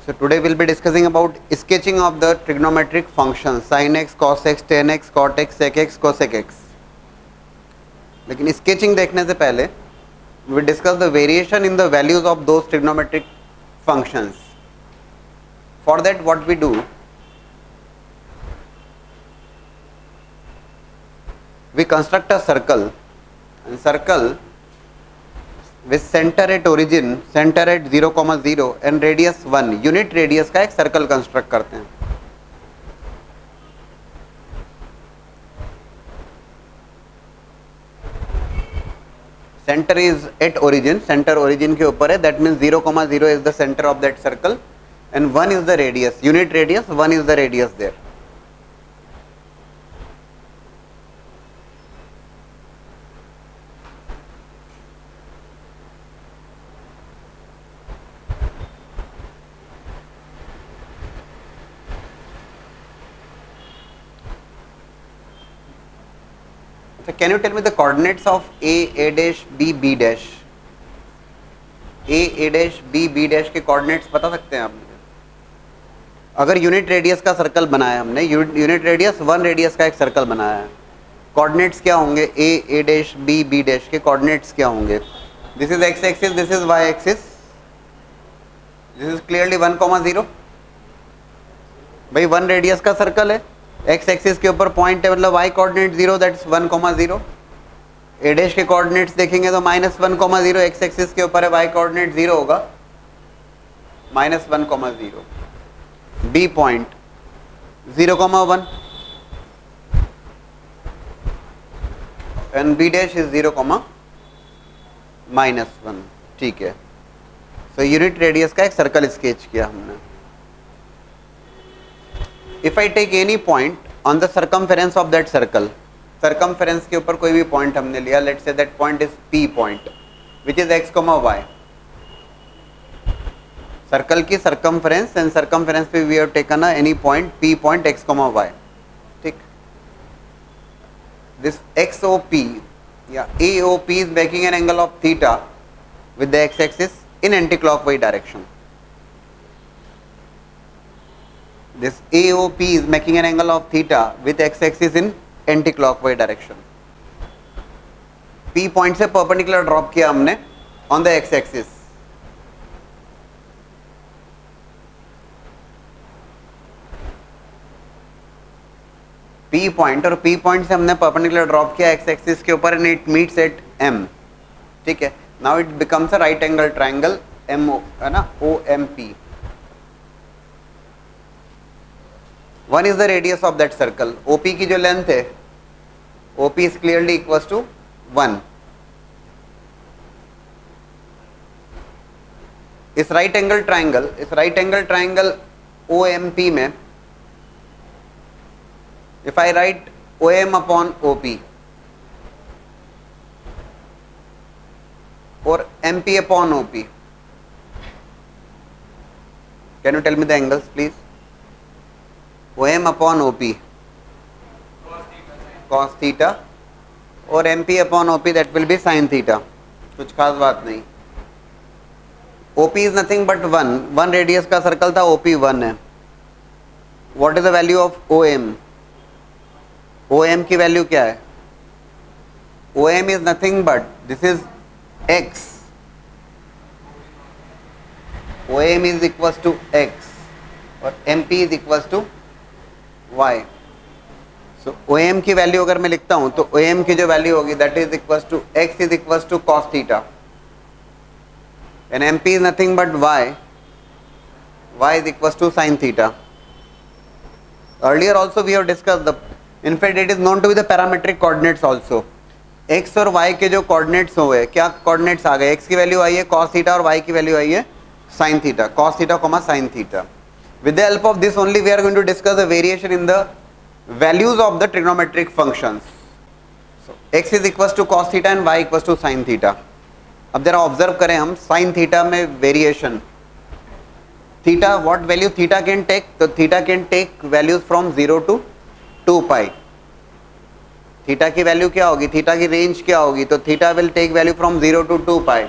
So today we'll be discussing about sketching of the trigonometric functions sin x, cos x, tan x, cot x, sec x, cosec x. लेकिन sketching देखने से पहले we discuss the variation in the values of those trigonometric functions. For that what we do, we construct a circle and circle with center at origin, center at 0,0 and radius 1 unit radius का एक circle construct करते हैं. Centre is at origin, centre origin के ऊपर है, that means 0,0 is the centre of that circle and 1 is the radius, unit radius 1 is the radius there. So can you tell me the coordinates of A dash, B dash? A dash, B dash के coordinates बता सकते हैं आप मुझे? अगर unit radius का circle बनाया हमने, यूनिट रेडियस 1 रेडियस का एक सर्कल बनाया है, कोऑर्डिनेट्स क्या होंगे? A dash, B dash के कोऑर्डिनेट्स क्या होंगे? This is x axis, this is y axis, this is clearly 1,0. भाई 1 रेडियस का सर्कल है, x एक्सिस के ऊपर पॉइंट है, मतलब y coordinate 0, that's 1,0. a dash के कोऑर्डिनेट्स देखेंगे तो -1,0, x एक्सिस के ऊपर है, y कोऑर्डिनेट 0 होगा, -1,0. b point 0,1 and b dash is 0,-1. ठीक है. सो यूनिट रेडियस का एक सर्कल स्केच किया हमने. If I take any point on the circumference of that circle, circumference के ऊपर कोई भी point हमने लिया, let's say that point is P point, which is x, y. Circle की circumference and circumference पे we have taken any point P point x, y. ठीक. This XOP या AOP is making an angle of theta with the x-axis in anti-clockwise direction. This AOP is making an angle of theta with x-axis in anti-clockwise direction. P point से perpendicular drop किया हमने on the x-axis. P point और P point से हमने perpendicular drop किया x-axis के ऊपर and it meets at M. ठीक है. Now it becomes a right angle triangle MO है ना, OMP. 1 is the radius of that circle. OP की जो लेंथ है, OP is clearly equals to 1. इस राइट एंगल ट्राइंगल OMP में if I write OM upon OP or MP upon OP, can you tell me the angles please? OM upon OP cos theta और MP upon OP that will be sin theta. कुछ खास बात नहीं. OP is nothing but 1 radius का circle था, OP 1 है. What is the value of OM? OM की value क्या है? OM is nothing but this is x. OM is equals to x और MP is equals to y. So OM की value अगर मैं लिखता हूं तो OM की जो वैल्यू होगी that is equals to x is equals to cos theta and MP is nothing but y is equals to sin theta. Earlier also we have discussed the, in fact it is known to be the parametric coordinates also. x और y के जो coordinates हुए, क्या coordinates आ गए? x की value आई है cos theta और y की वैल्यू आई है sin theta, cos theta, sin theta. With the help of this only we are going to discuss the variation in the values of the trigonometric functions. So x is equals to cos theta and y equals to sin theta. अब जरा observe करें हम sin theta में variation. Theta, what value theta can take? तो theta can take values from 0 to 2 pi. Theta की value क्या होगी? Theta की रेंज क्या होगी? तो theta will take value from 0 to 2 pi.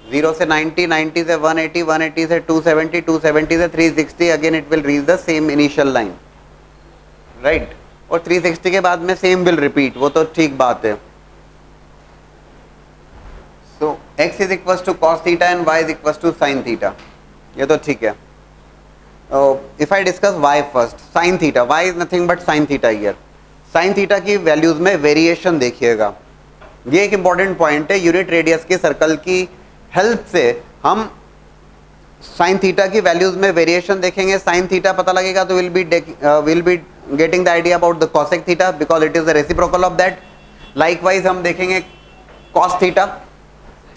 0 से 90, 90 से 180, 180 से 270, 270 से 360, again it will reach the same initial line, right. और 360 के बाद में सेम विल रिपीट, वो तो ठीक बात है। So x is equal to cos theta and y is equal to sine theta, ये तो ठीक है। If I discuss y first, sine theta, y is nothing but sine theta here. Sine theta की वैल्यूज में variation देखिएगा, ये एक important point है। यूनिट रेडियस के सर्कल की हेल्प से हम साइन थीटा की वैल्यूज में वेरिएशन देखेंगे। साइन थीटा पता लगेगा तो will be getting the idea about the cosec theta because it is the reciprocal of that. Likewise हम देखेंगे कॉस थीटा,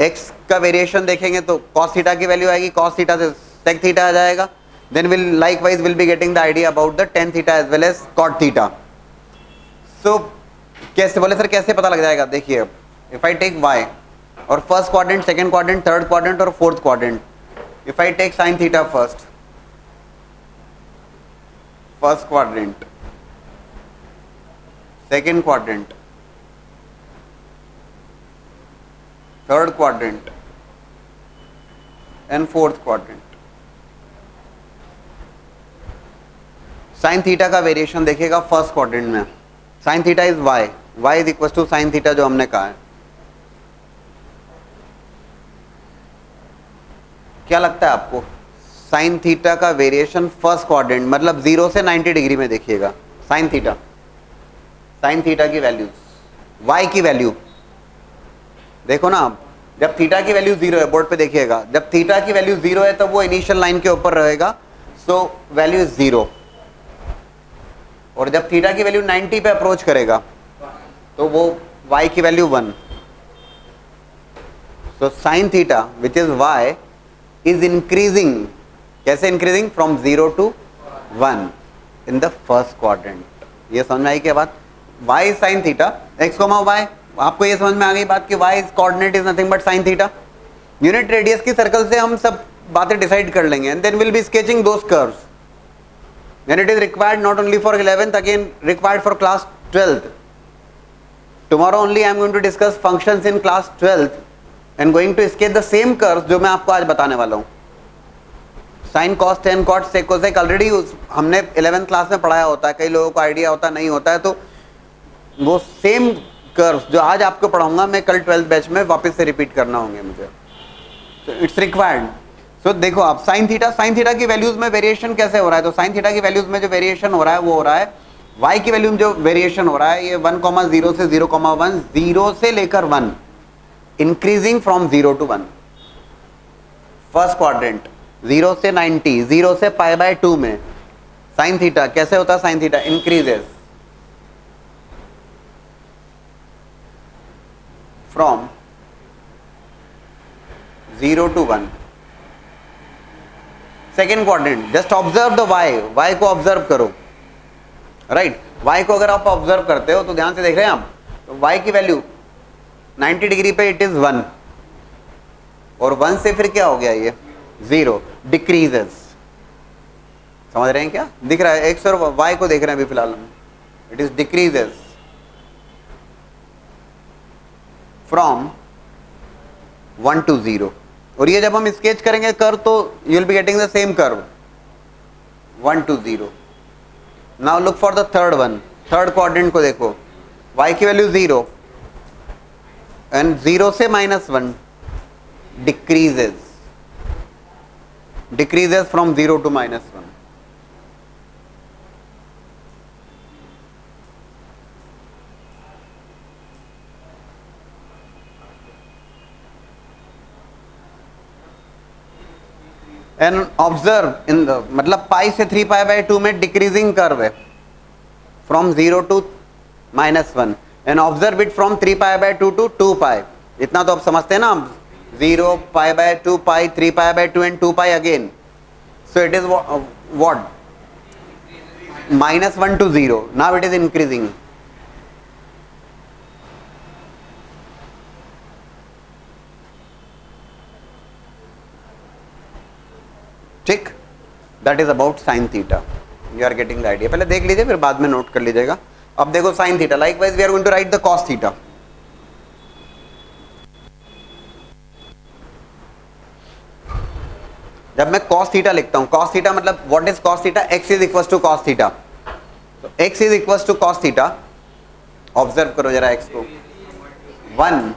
एक्स का वेरिएशन देखेंगे तो कॉस थीटा की वैल्यू आएगी, कॉस थीटा से सेक थीटा आ जाएगा। Then will likewise will be getting the idea about the tan theta as well as cot theta. So कैसे बोले सर, कैसे पता लग जाएगा? देखिए, इफ आई टेक वाई और first quadrant, second quadrant, third quadrant और fourth quadrant, if I take sine theta first quadrant, second quadrant, third quadrant and fourth quadrant, sine theta का वेरिएशन देखिएगा फर्स्ट क्वाड्रेंट में। Sine theta is Y, Y is equal to sine theta जो हमने कहा है। क्या लगता है आपको? साइन थीटा का वेरिएशन फर्स्ट क्वाड्रेंट मतलब 0 से 90 डिग्री में देखिएगा। साइन थीटा की वैल्यूज, वाई की वैल्यू देखो ना आप, जब थीटा की वैल्यू 0 है, बोर्ड पे देखिएगा, जब थीटा की वैल्यू 0 है तो वो इनिशियल लाइन के ऊपर रहेगा, सो वैल्यू इज 0। और जब थीटा की वैल्यू 90 पे अप्रोच करेगा तो वो y की value 1। So sine theta which is y is increasing, कैसे increasing? From 0 to 1 in the first quadrant. ये समझ में आई क्या बात? y is sine theta, x, y, आपको ये समझ में आ गई बात कि y is coordinate is nothing but sine theta. Unit radius की सर्कल से हम सब बातें डिसाइड कर लेंगे and then will be sketching those curves. And it is required not only for 11th, again required for class 12th. Tomorrow only I am going to discuss functions in class 12th and going to sketch the same curves जो मैं आपको आज बताने वाला हूँ। Sin, cos, tan, cot, sec, cosec already हमने 11th class में पढ़ाया होता है, कई लोगों को आइडिया होता नहीं होता है, तो वो सेम कर्व्स जो आज आपको पढ़ाऊंगा मैं कल 12th बैच में वापस से रिपीट करना होंगे मुझे, तो इट्स रिक्वायर्ड। तो देखो आप साइन थीटा की वैल्यूज में वेरिएशन कैसे हो रहा है? तो साइन थीटा की वैल्यूज में जो वेरिएशन हो रहा है वो हो रहा है y की वैल्यू में जो वेरिएशन हो रहा है ये 1,0 से 0,1, 0 से लेकर 1, increasing from 0 to 1। First quadrant 0 से 90, 0 से π/2 में साइन थीटा कैसे होता है? Sine theta increases from 0 to 1। Second quadrant, just observe the y को ऑब्जर्व करो, राइट। y को अगर आप ऑब्जर्व करते हो तो ध्यान से देख रहे हैं आप, तो y की वैल्यू 90 डिग्री पे इट इज 1 और 1 से फिर क्या हो गया? ये 0, डिक्रीजेस। समझ रहे हैं क्या दिख रहा है? x और y को देख रहे हैं अभी फिलहाल हम, it is decreases from 1 to 0। और ये जब हम स्केच करेंगे कर्व तो you will be getting the same curve 1 to 0। Now look for the third one, third quadrant को देखो, y की वैल्यू 0 एंड 0 से -1 decreases from 0 to -1। And observe in the मतलब पाई से 3π/2 में डिक्रीजिंग कर्व है फ्रॉम 0 to -1 and observe it from 3π/2 to 2π। इतना तो आप समझते हैं ना, 0, π/2, π, 3π/2 and 2π again. So it is what? -1 to 0। Now it is increasing. ठीक, that is about sine theta. You are getting the idea. पहले देख लीजिए फिर बाद में नोट कर लीजिएगा। अब देखो sine theta, likewise we are going to write the cos theta. जब मैं cos थीटा लिखता हूं, cos थीटा मतलब what is cos theta, x is equal to cos theta, तो x is equal to cos theta, observe करो जरा x को, 1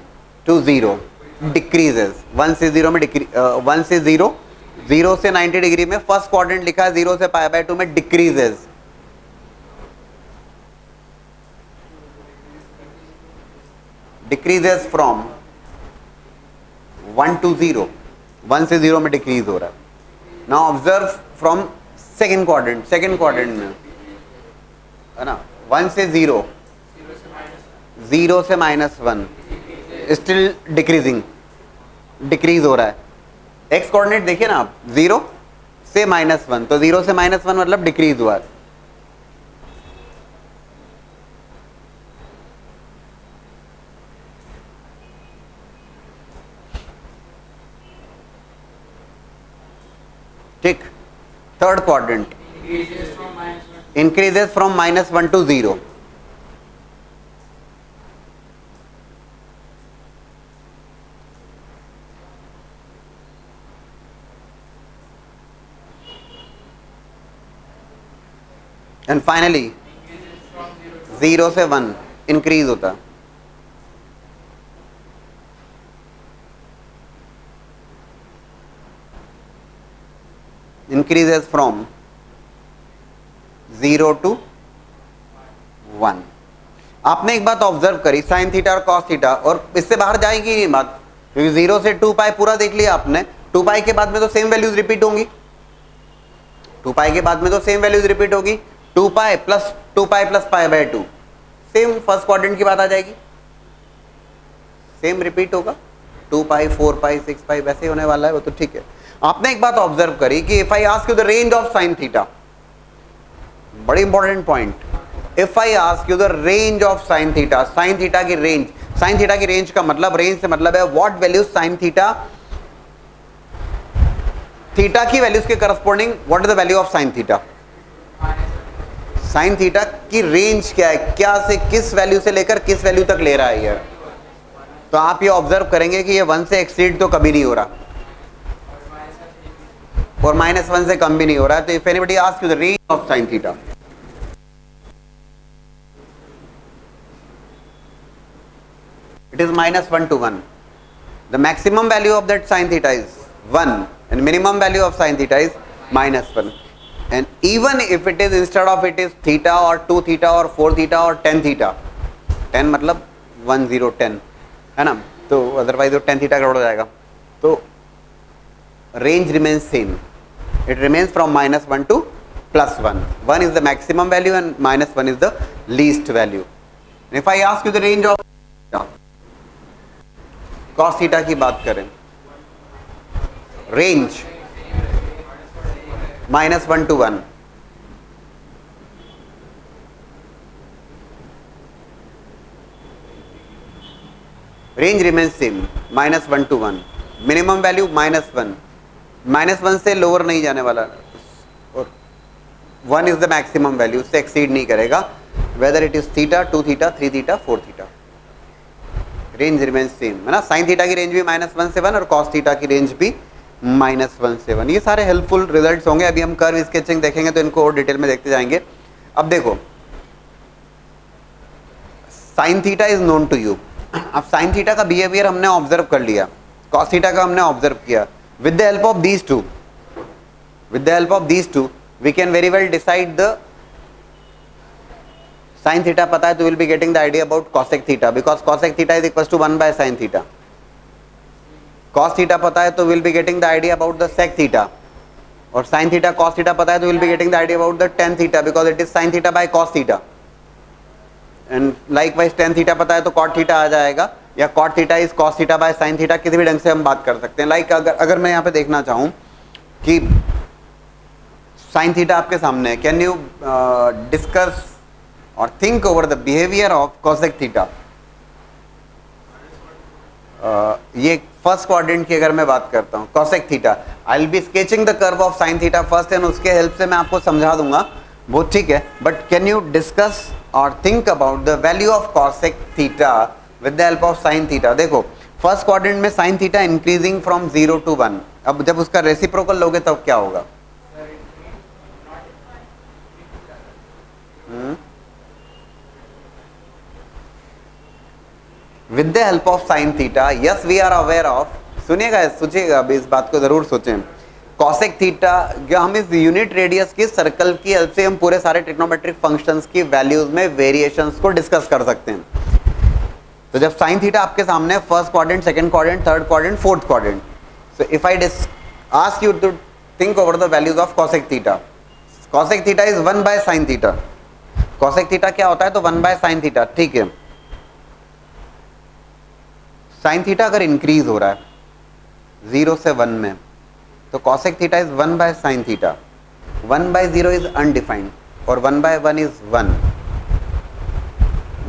to 0 decreases, 1 से 0 में 1 से 0, 0 से 90 डिग्री में फर्स्ट क्वाड्रेंट लिखा है, 0 से पाई बाय 2 में डिक्रीजेस, डिक्रीजेस फ्रॉम 1 to 0, 1 से 0 में डिक्रीज हो रहा है. Now observe from second quadrant में है ना, 1 से 0, 0 से -1 स्टिल डिक्रीजिंग, डिक्रीज हो रहा है. एक्स कोऑर्डिनेट देखिए ना आप, 0 से -1, तो 0 से -1 मतलब डिक्रीज हुआ है. ठीक. Third quadrant increases from -1 to 0. And finally 0 से 1 इंक्रीज होता है. Increases from 0 to 1. आपने एक बात ऑब्जर्व करी, साइन थीटा और कॉस थीटा, और इससे बाहर जाएगी नहीं बात, क्योंकि 0 से 2 पाई पूरा देख लिया आपने. 2 पाई के बाद में तो सेम वैल्यूज रिपीट होंगी, 2 पाई के बाद में तो सेम वैल्यूज रिपीट होगी. 2 pi plus pi by 2, same first quadrant की बात आ जाएगी, सेम रिपीट होगा. 2 पाई 4 पाई 6 पाई वैसे होने वाला है वो तो ठीक है. आपने एक बात ऑब्जर्व करी कि if I ask you the range of sine theta, बड़ी important point, if I ask you the range of sine theta, sine theta की रेंज, साइन थीटा की रेंज का मतलब, रेंज से मतलब है what value sine theta, theta की values के corresponding what is the value of sine theta. Sine theta की रेंज क्या है, क्या से किस वैल्यू से लेकर किस वैल्यू तक ले रहा है ये. तो आप ये ऑब्जर्व करेंगे कि ये 1 से एक्सीड तो कभी नहीं हो रहा और -1 से कम भी नहीं हो रहा है. तो if anybody ask you the range of sine theta, it is -1 to 1. The maximum value of that sin theta is 1 and minimum value of sin theta is -1. And even if it is, instead of it is theta or 2 theta or 4 theta or 10 theta, 10 मतलब 1 0 10 है ना, तो otherwise वो 10 theta गड़बड़ हो जाएगा. तो range remains same, it remains from -1 to +1. 1 is the maximum value and -1 is the least value. And if I ask you the range of cos theta की बात करें, range -1 to 1, range remains same, -1 to 1, minimum value -1, -1 से lower नहीं जाने वाला और 1 is the maximum value, उससे exceed नहीं करेगा, whether it is theta 2 theta 3 theta 4 theta. Range remains same है ना. साइन थीटा की रेंज भी -1 से 1 और कॉस थीटा की रेंज भी -1 से 1. ये सारे हेल्पफुल रिजल्ट्स होंगे. अभी हम कर्व स्केचिंग देखेंगे तो इनको और डिटेल में देखते जाएंगे. अब देखो, sine theta is known to you. अब साइन थीटा का बिहेवियर हमने ऑब्जर्व कर लिया, कॉस थीटा का हमने ऑब्जर्व किया. With the help of these two we can very well decide the sine theta. पता है तो will be getting the idea about cosec theta, because cosec theta is equal to 1 by sine theta. Cos theta पता है तो will be getting the idea about the sec theta, और sine theta cos theta पता है तो will be getting the idea about the tan theta, because it is sine theta by cos theta. And likewise tan theta पता है तो cot theta आ जाएगा, या cot theta is cos theta by sine theta, किसी भी ढंग से हम बात कर सकते हैं. लाइक अगर मैं यहाँ पे देखना चाहूँ कि साइन थीटा आपके सामने है, कैन यू डिस्कस और think over the behaviour of cosec theta. ये फर्स्ट क्वाड्रेंट की अगर मैं बात करता हूँ, cosec theta, I will be sketching the curve of sine theta first and उसके हेल्प से मैं आपको समझा दूंगा, वो ठीक है. बट कैन यू डिस्कस और think about the value of cosec theta with the help of sine theta. देखो फर्स्ट क्वाड्रेंट में sine theta increasing from 0 to 1. अब जब उसका रेसिप्रोकल लोगे तब क्या होगा? With the help of sine theta, yes we are aware of, सुनिएगा सोचिएगा अभी इस बात को जरूर सोचें, कॉसेक थीटा, जो हम इस यूनिट रेडियस की सर्कल की हेल्प से हम पूरे सारे ट्रिग्नोमेट्रिक फंक्शंस की वैल्यूज में वेरिएशंस को डिस्कस कर सकते हैं। तो जब साइन थीटा आपके सामने, first quadrant, second quadrant, third quadrant, fourth quadrant, so if I ask you to think over the values of cosec theta, cosec theta is 1 by sine theta. Cosec theta क्या होता है? तो 1 by sine theta, ठीक है। Sine theta अगर increase हो रहा है 0 से 1 में, तो cosec theta is 1 by sine theta. 1 by 0 is undefined और 1 by 1 is 1।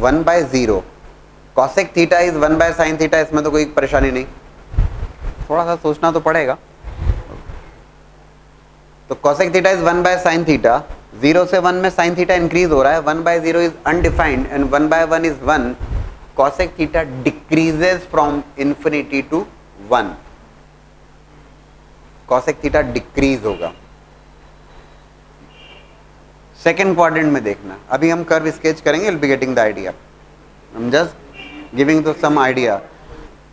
1 by 0 cosec theta is 1 by sine theta, इसमें तो कोई परेशानी नहीं, थोड़ा सा सोचना तो पड़ेगा। तो cosec theta is 1 by sine theta, 0 से 1 में साइन थीटा इंक्रीज हो रहा है, 1 by 0 is undefined and 1 by 1 is 1, cosec theta decreases from infinity to 1, cosec theta decrease होगा। सेकेंड क्वाड्रेंट में देखना, अभी हम कर्व स्केच करेंगे, will be getting the idea, I am just giving to some idea.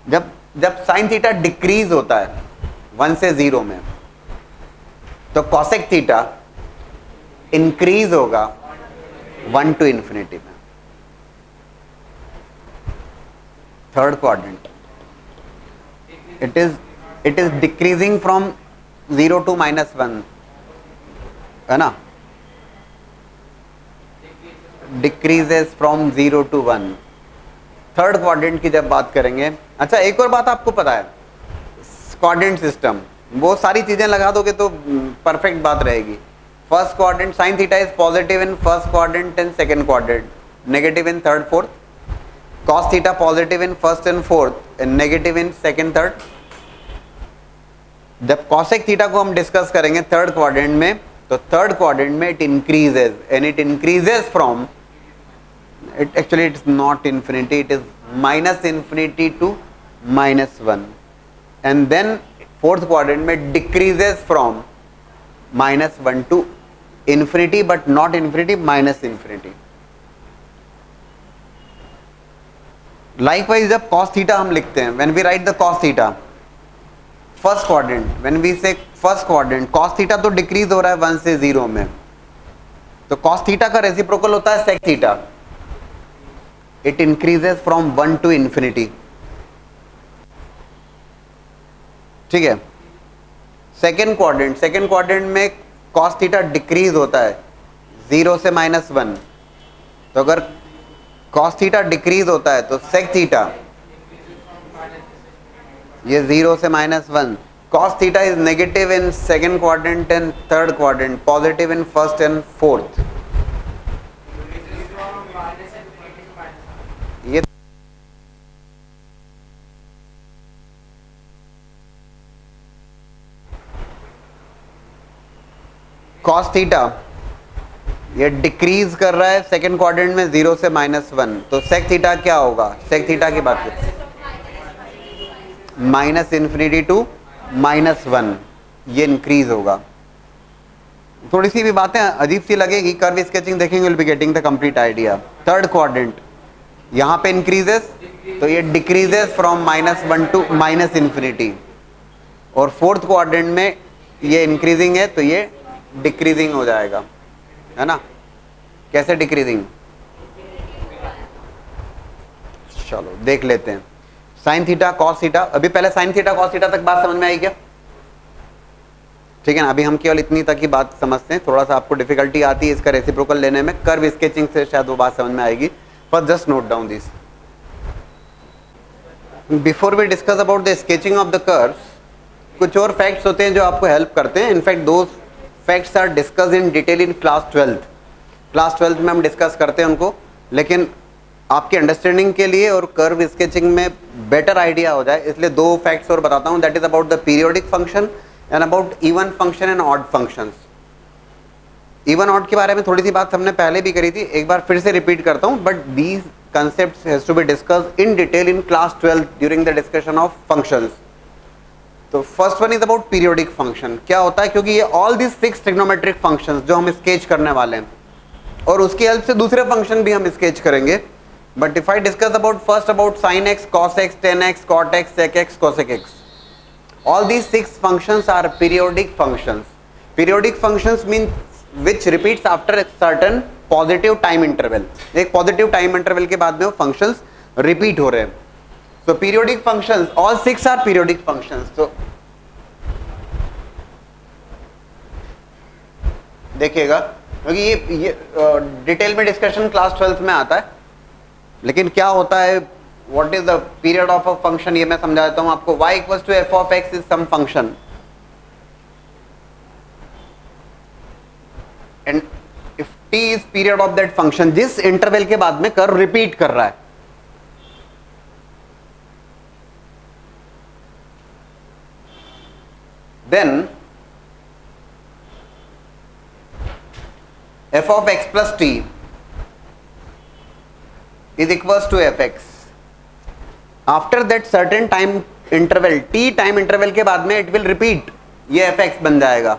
जब sine theta decrease होता है 1 से 0 में, तो cosec थीटा इंक्रीज होगा 1 to infinity में। Third quadrant, it is decreasing from 0 to -1, है ना, decreases from 0 to 1। Third quadrant की जब बात करेंगे, अच्छा एक और बात आपको पता है, क्वाड्रेंट सिस्टम, वो सारी चीजें लगा दोगे तो परफेक्ट बात रहेगी। First quadrant, sine theta is positive in first quadrant and second quadrant, negative in third fourth, cos theta positive in first and fourth and negative in second third। जब cosec theta को हम discuss करेंगे third quadrant में, तो third quadrant में it increases and it increases from, it actually it's not infinity, it is -infinity to -1 and then fourth quadrant में decreases from -1 to infinity but not infinity, -infinity। Likewise, जब cos theta हम लिखते हैं, when we write the cos theta, first quadrant, when we say first quadrant, cos theta तो decrease हो रहा है 1 से 0 में, तो cos theta का रेसिप्रोकल होता है sec theta, it increases from 1 to infinity, ठीक है। सेकेंड क्वाड्रेंट में cos theta डिक्रीज होता है 0 से -1, तो अगर cos थीटा डिक्रीज होता है तो sec थीटा, ये 0 से -1, cos theta is negative in second quadrant and third quadrant, positive in first and fourth. ये cos थीटा ये डिक्रीज कर रहा है सेकेंड क्वाड्रेंट में 0 से -1, तो sec थीटा क्या होगा? sec थीटा की बात करें, -infinity to -1, ये इंक्रीज होगा। थोड़ी सी भी बातें अजीब सी लगेगी, कर्व स्केचिंग देखेंगे, will be getting the complete idea. Third quadrant यहाँ पे इंक्रीजेस, तो ये डिक्रीजेस फ्रॉम -1 to -infinity, और फोर्थ क्वाड्रेंट में ये इंक्रीजिंग है तो ये डिक्रीजिंग हो जाएगा, है ना। कैसे डिक्रीजिंग, चलो देख लेते हैं। साइन थीटा कॉस थीटा, अभी पहले साइन थीटा कॉस थीटा तक बात समझ में आई क्या? ठीक है ना, अभी हम केवल इतनी तक ही बात समझते हैं, थोड़ा सा आपको डिफिकल्टी आती है इसका रेसिप्रोकल लेने में, कर्व स्केचिंग से शायद वो बात समझ में आएगी, पर just note down this. Before we discuss about the sketching of the curves, कुछ और फैक्ट्स होते हैं जो आपको हेल्प करते हैं। In fact those facts are discuss in detail in class 12 में हम डिस्कस करते हैं उनको, लेकिन आपकी अंडरस्टैंडिंग के लिए और कर्व स्केचिंग में बेटर आइडिया हो जाए इसलिए दो फैक्ट्स और बताता हूँ। That is about the periodic function and about even function and odd functions. Even odd के बारे में थोड़ी सी बात हमने पहले भी करी थी, एक बार फिर से रिपीट करता हूँ, but these concepts has to be discussed in detail in class 12 during the discussion of functions. तो first one is about periodic function. क्या होता है, क्योंकि ये ऑल दिस 6 ट्रिग्नोमेट्रिक फंक्शंस जो हम स्केच करने वाले हैं, और उसकी हेल्प से दूसरे फंक्शन भी हम स्केच करेंगे. But if I discuss about first about sin x, cos x, tan x, cot x, sec x, cosec x, all these 6 functions are periodic functions. Periodic functions mean which repeats after a certain positive time interval. एक positive time interval के बाद में वो functions repeat हो रहे हैं. So periodic functions, all 6 are periodic functions. So देखिएगा, क्योंकि ये डिटेल में डिस्कशन क्लास 12th में आता है, लेकिन क्या होता है, what is the period of a function, ये मैं समझा देता हूं आपको. y equals to F of X is some function, and if t is period of that function, जिस इंटरवल के बाद में कर्व रिपीट कर रहा है, then f of x plus t is equals to fx. After that certain time interval, t time interval के बाद में it will repeat, ये fx बन जाएगा.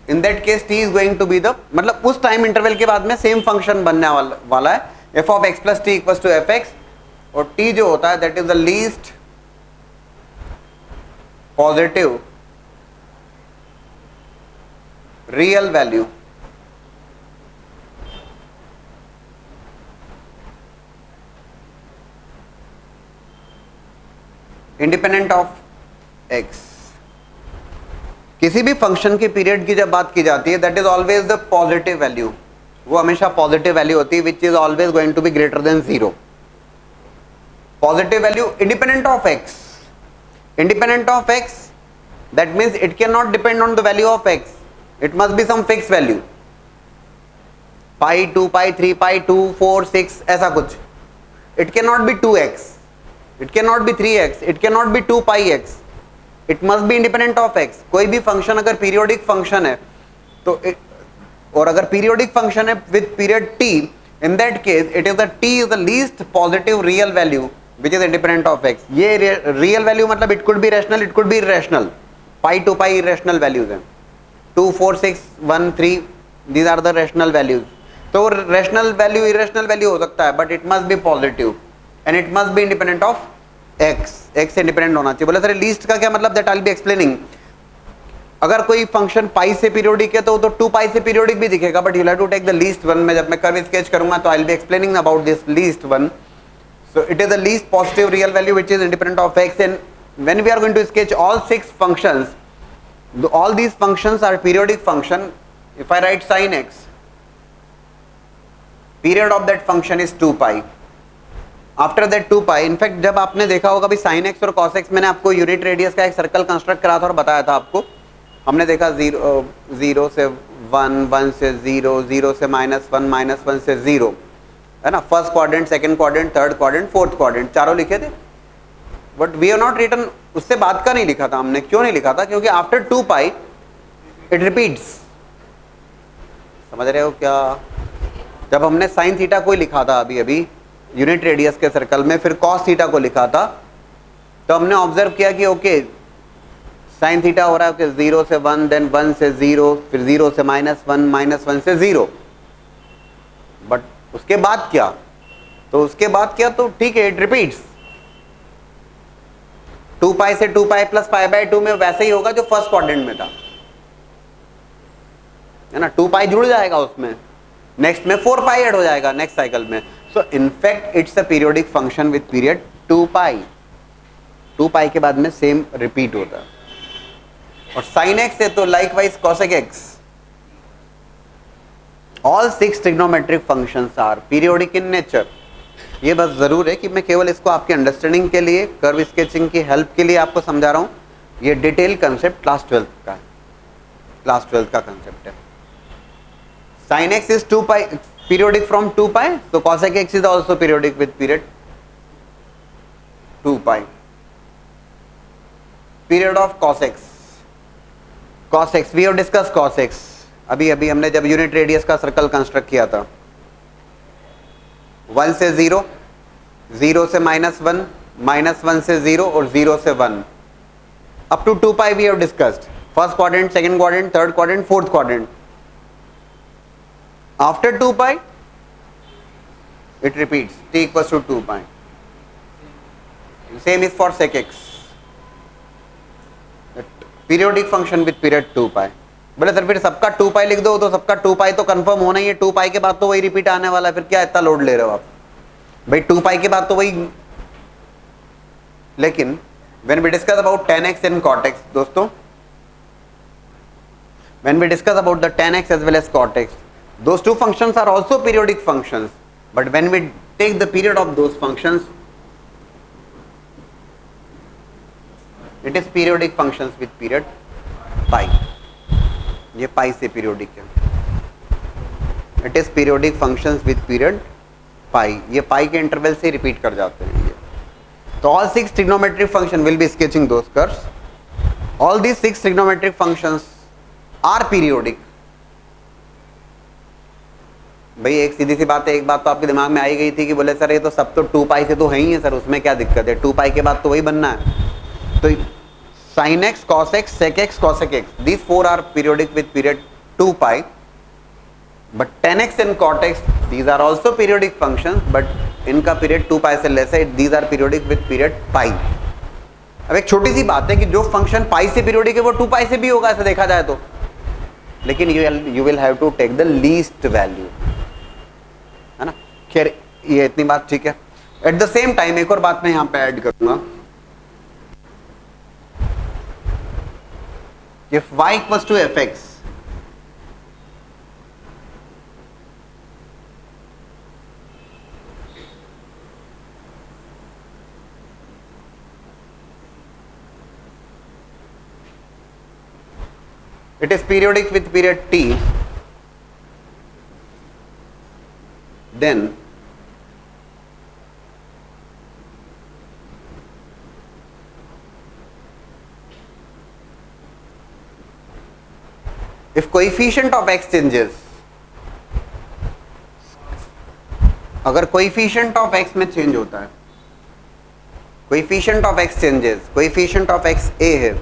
In that case t is going to be the, मतलब उस time interval के बाद में सेम फंक्शन बनने वाला है, f of x plus t equals to fx, और t जो होता है that is the least positive real value independent of x. किसी भी फंक्शन की पीरियड की जब बात की जाती है, that is always the positive value, वो हमेशा पॉजिटिव वैल्यू होती है, which is always going to be greater than 0. Positive value independent of x. Independent of x, that means it can not depend on the value of x, it must be some fix value, pi 2 pi 3 pi 2 4 6 ऐसा कुछ. It can not be 2x, it cannot be 3x, it cannot be 2 pi x, it must be independent of x. कोई भी function अगर periodic function है तो और अगर periodic function है with period t, in that case it is the t is the least positive real value which is independent of x. ये real value मतलब it could be rational, it could be irrational. pi 2 pi irrational values हैं, 2 4 6 1 3 these are the rational values. तो rational value irrational value हो सकता है, but it must be positive and it must be independent of x. x से independent होना चाहिए. बोले sir least का क्या मतलब, that I will be explaining. अगर कोई फंक्शन पाई से पीरियोडिक है तो 2 पाई से पीरियोडिक भी दिखेगा, but you have to take the least one. में जब मैं कर्व स्केच करूंगा तो I will be explaining about this least one. So it is the least positive real value which is independent of x, and when we are going to sketch all 6 functions, all these functions are periodic function. If I write sin x, period of that function is 2 pi. After that 2 pi, in fact जब आपने देखा होगा भी sin x और cos x, मैंने आपको unit radius का एक सर्कल कंस्ट्रक्ट करा था और बताया था आपको. हमने देखा 0 से 1, 1 से 0, 0 से -1, -1 से 0, है ना. First quadrant, second quadrant, third quadrant, fourth quadrant, चारों लिखे थे. But we have not written, उससे बाद का नहीं लिखा था हमने. क्यों नहीं लिखा था? क्योंकि आफ्टर 2 पाई इट रिपीट्स. समझ रहे हो क्या? जब हमने sin थीटा को लिखा था अभी अभी यूनिट रेडियस के सर्कल में, फिर cos थीटा को लिखा था, तो हमने ऑब्जर्व किया कि ओके sin थीटा हो रहा है ओके 0 से 1, देन 1 से 0, फिर 0 से -1, -1 से 0. बट उसके बाद क्या? तो उसके बाद क्या, तो ठीक है, इट रिपीट्स. 2 पाई से 2 पाई प्लस पाई बाय 2 में वैसे ही होगा जो फर्स्ट क्वाड्रेंट में था, है ना. 2 पाई जुड़ जाएगा उसमें, नेक्स्ट में 4 पाई ऐड हो जाएगा नेक्स्ट साइकिल में. So in fact it's a periodic function with period 2 पाई. 2 पाई के बाद में सेम रिपीट होता है. और sin x है तो likewise cosec x. All 6 trigonometric functions are periodic in nature. ये बस जरूर है कि मैं केवल इसको आपकी अंडरस्टैंडिंग के लिए, कर्व स्केचिंग की हेल्प के लिए आपको समझा रहा हूं. ये डिटेल कंसेप्ट क्लास 12 का है, क्लास 12 का कंसेप्ट है. sin x is 2 pi, periodic from 2 pi, so cosec x is also periodic with period 2 pi. Period of cos x. Cos x, we have discussed cos x. अभी अभी हमने जब unit radius का circle construct किया था, 1 से 0, 0 से -1, -1 से 0 और 0 से 1. Up to 2 pi we have discussed. First quadrant, second quadrant, third quadrant, fourth quadrant. After 2 pi, it repeats. T equals to 2 pi. Same is for sec x. Periodic function with period 2 pi. बोले sir फिर सबका 2 पाई लिख दो, तो सबका 2 पाई तो confirm होना ही है, 2 पाई के बाद तो वही रिपीट आने वाला है, फिर क्या इतना लोड ले रहे हो आप भाई, 2 पाई के बाद तो वही. लेकिन when we discuss about tan x and cot x, दोस्तों when we discuss about the tan x as well as cot x, those two functions are also periodic functions, but when we take the period of those functions, it is periodic functions with period pi. ये पाई से periodic है. It is periodic functions with period pi. ये pi के interval से repeat कर जाते हैं ये. तो all 6 trigonometric function will be sketching those curves. All these 6 trigonometric functions are periodic. भाई एक सीधी सी बात है, एक बात तो आपके दिमाग में आई गई थी कि बोले सर ये तो सब तो 2 पाई से तो है ही है सर, उसमें क्या दिक्कत है, 2 पाई के बाद तो वही बनना है. तो sin x, cos x, sec x, cosec x, these 4 are periodic with period 2 pi, but tan x and cot x, these are also periodic functions, but इनका period 2 pi से लेस है, these are periodic with period pi. अब एक छोटी सी बात है कि जो फंक्शन पाई से पीरियोडिक है वो 2 पाई से भी होगा ऐसा देखा जाए तो, लेकिन you will have to take the least value, है ना. खैर ये इतनी बात ठीक है. एट द सेम टाइम एक और बात मैं यहाँ पे ऐड करूंगा. If y equals to fx, it is periodic with period t, then if coefficient of x changes, अगर coefficient of x में change होता है, coefficient of x changes, coefficient of x a है,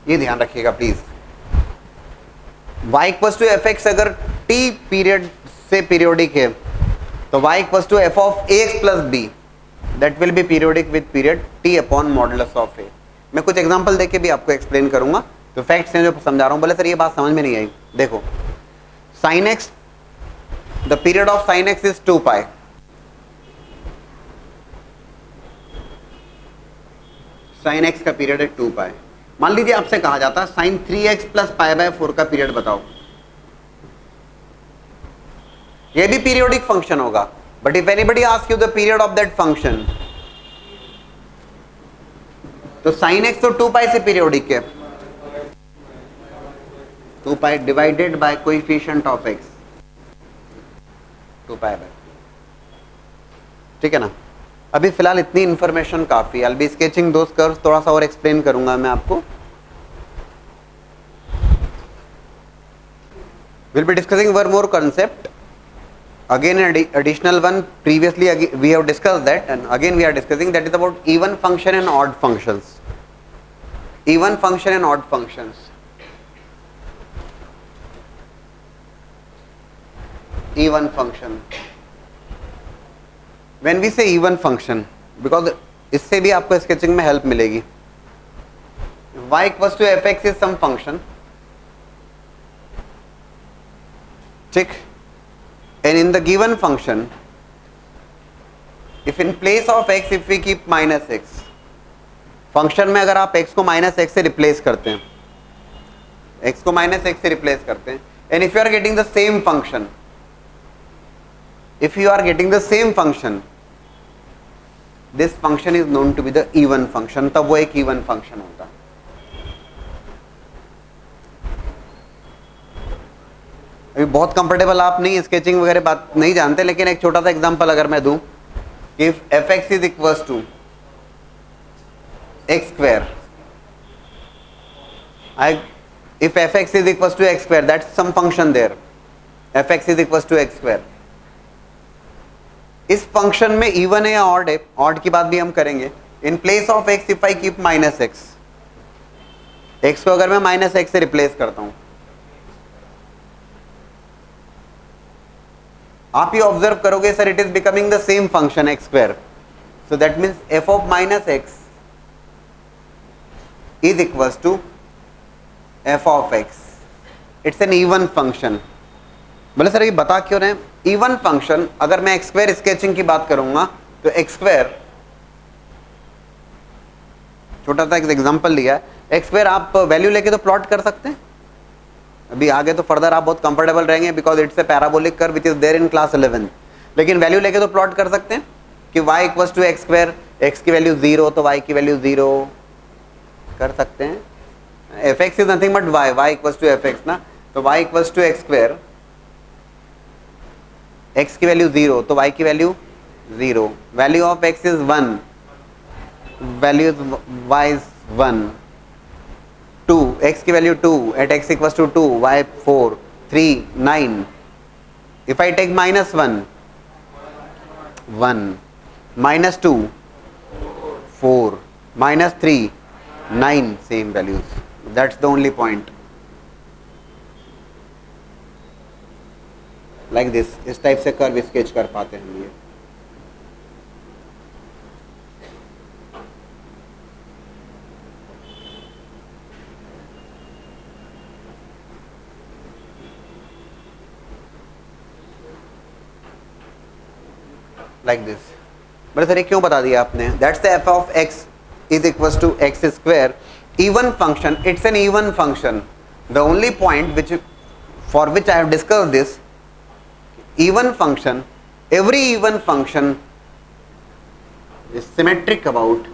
ये ध्यान रखिएगा please. y equals to F x अगर t period से पीरियोडिक है तो y equals to F of a x plus b, that will be periodic with period t upon modulus of a. मैं कुछ एग्जांपल देके भी आपको एक्सप्लेन करूंगा. तो फैक्ट्स हैं जो समझा रहा हूं. बोले सर ये बात समझ में नहीं आई. देखो sin x, the period of sin x is 2 pi. sin x का पीरियड है 2 पाई. मान लीजिए आपसे कहा जाता है sin 3x plus pi bye 4 का पीरियड बताओ. ये भी पीरियोडिक फंक्शन होगा, but if anybody ask you the period of that function, तो sin x तो 2 पाई से पीरियोडिक है. 2 pi divided by coefficient of x, 2 pi by. ठीक है ना. अभी फिलहाल इतनी इंफॉर्मेशन काफी. I will be sketching those curves, थोड़ा सा और एक्सप्लेन करूंगा मैं आपको. Will be discussing one more concept, again additional one. Previously we have discussed that and again we are discussing, that is about even function and odd functions. Even function and odd functions. Even function, when we say even function, because इससे भी आपको sketching में help मिलेगी. y equals to fx is some function, ठीक. and in the given function, if in place of x if we keep minus x, function में अगर आप x को माइनस x से रिप्लेस करते हैं, x को माइनस x से रिप्लेस करते हैं, and if you are getting the same function, if you are getting the same function, this function is known to be the even function. तब वो एक even function होता है. अभी बहुत कंफर्टेबल आप नहीं, स्केचिंग वगैरह बात नहीं जानते, लेकिन एक छोटा सा एग्जांपल अगर मैं दूं, if F X is equals to x square, if fx is equals to x square, that's some function there, fx is equals to x square. इस फंक्शन में इवन है या ऑड है, ऑड की बात भी हम करेंगे. इन place of x if I keep minus x, x को अगर मैं माइनस एक्स से रिप्लेस करता हूं, आप ये ऑब्जर्व करोगे sir it is becoming the same function X square. So that means F of minus X is equals to F of X. It's an even function. बोले सर ये बता क्यों रहे हैं इवन फंक्शन? अगर मैं एक्स स्क्वायर स्केचिंग की बात करूंगा तो एक्स स्क्वायर, छोटा सा एक एग्जांपल लिया है, एक्स स्क्वायर आप वैल्यू लेके तो प्लॉट कर सकते हैं. अभी आगे तो फर्दर आप बहुत कंफर्टेबल रहेंगे because it's a parabolic curve which is there in class 11. लेकिन वैल्यू लेके तो प्लॉट कर सकते हैं कि y equals to x square, X की वैल्यू 0 तो y की वैल्यू 0 कर सकते हैं. F X is nothing but y, y equals to F X ना, तो y equals to x square, x की वैल्यू 0 तो y की value 0, value of x is 1, value y is 1, 2, x की value 2, at x equals to 2, y 4, 3, 9. If I take minus 1, 1, minus 2, 4, minus 3, 9, same values. That's the only point. Like this, इस type से curve sketch कर पाते हैं हम ये. Like this. बड़े sir क्यों बता दिया आपने? That's the f of x is equals to x square. Even function. It's an even function. The only point which for which I have discussed this, even function, every even function is symmetric about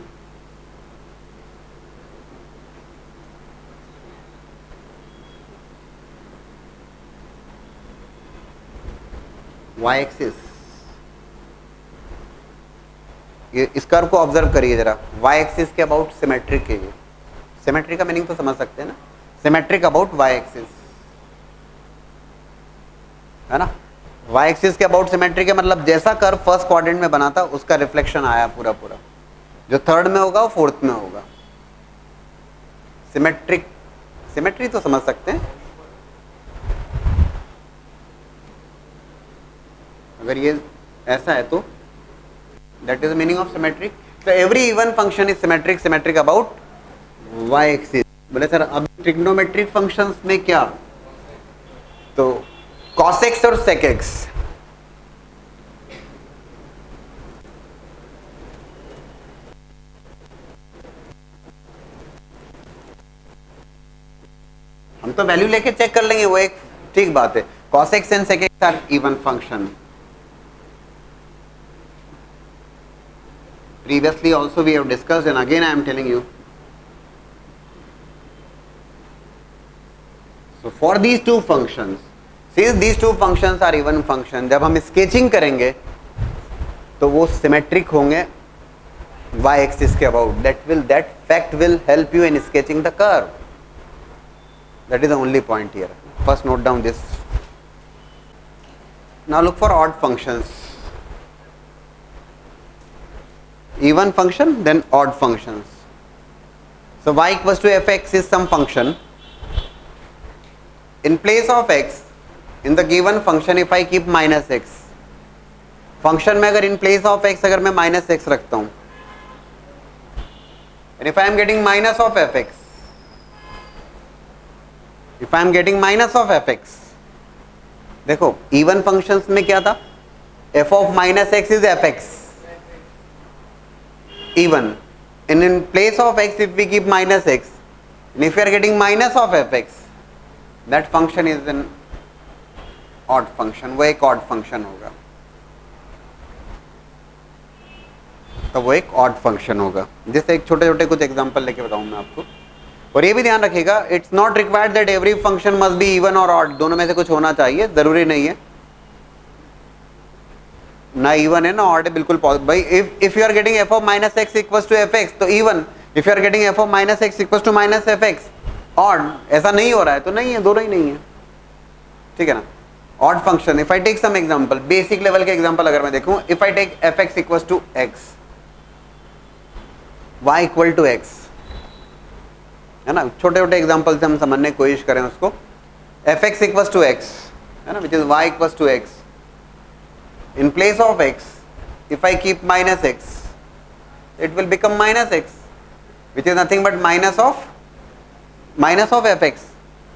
y axis. ये इस curve को observe करिए जरा, y axis के about symmetric है. ये symmetric का meaning तो समझ सकते हैं ना, सिमेट्रिक अबाउट y एक्सिस है ना. y एक्सिस के अबाउट सिमेट्रिक है मतलब जैसा कर्व फर्स्ट क्वाड्रेंट में बना था उसका रिफ्लेक्शन आया पूरा पूरा, जो थर्ड में होगा वो फोर्थ में होगा. सिमेट्रिक, सिमेट्री तो समझ सकते हैं. अगर ये ऐसा है तो that is the meaning of symmetric. So every even function is symmetric, symmetric about y axis. बोले सर अब ट्रिग्नोमेट्रिक फंक्शंस में क्या? तो cos x और sec x, हम तो वैल्यू लेके चेक कर लेंगे, वो एक ठीक बात है. cos x and sec x are even function. Previously also we have discussed and again I am telling you. So for these two functions, since these two functions are even function, जब हम sketching करेंगे तो वो symmetric होंगे y axis के about. That fact will help you in sketching the curve. That is the only point here. First note down this. Now look for odd functions. Even function, then odd functions. So y equals to fx is some function. In place of x, in the given function, if I keep minus x, function में अगर in place of x अगर मैं minus x रखता हूँ, and if I am getting minus of fx, if I am getting minus of fx, देखो even functions में क्या था? f of minus x is fx. Even, and in place of x if we keep minus x, and if we are getting minus of fx, that function is an odd function. वो एक odd function होगा, तो वो एक odd function होगा. जैसे एक छोटे छोटे कुछ एग्जांपल लेके बताऊं मैं आपको. और ये भी ध्यान रखिएगा, it's not required that every function must be even और ऑड, दोनों में से कुछ होना चाहिए, जरूरी नहीं है, ना इवन है ना ऑड है, बिल्कुल भाई if you are getting f of minus x equals to F x तो even, if you are getting f of minus x equals to minus f x odd, ऐसा नहीं हो रहा है तो नहीं है, दोनों ही नहीं है, ठीक है ना। Odd function, if I take some example, basic level के एग्जांपल अगर मैं देखूं, if I take F x equals to X, Y equal to X, है ना, छोटे छोटे एग्जांपल से हम समझने की कोशिश करें उसको, F x equals to X, है ना, which is Y equals to X, in place of x if I keep minus x it will become minus x which is nothing but minus of fx,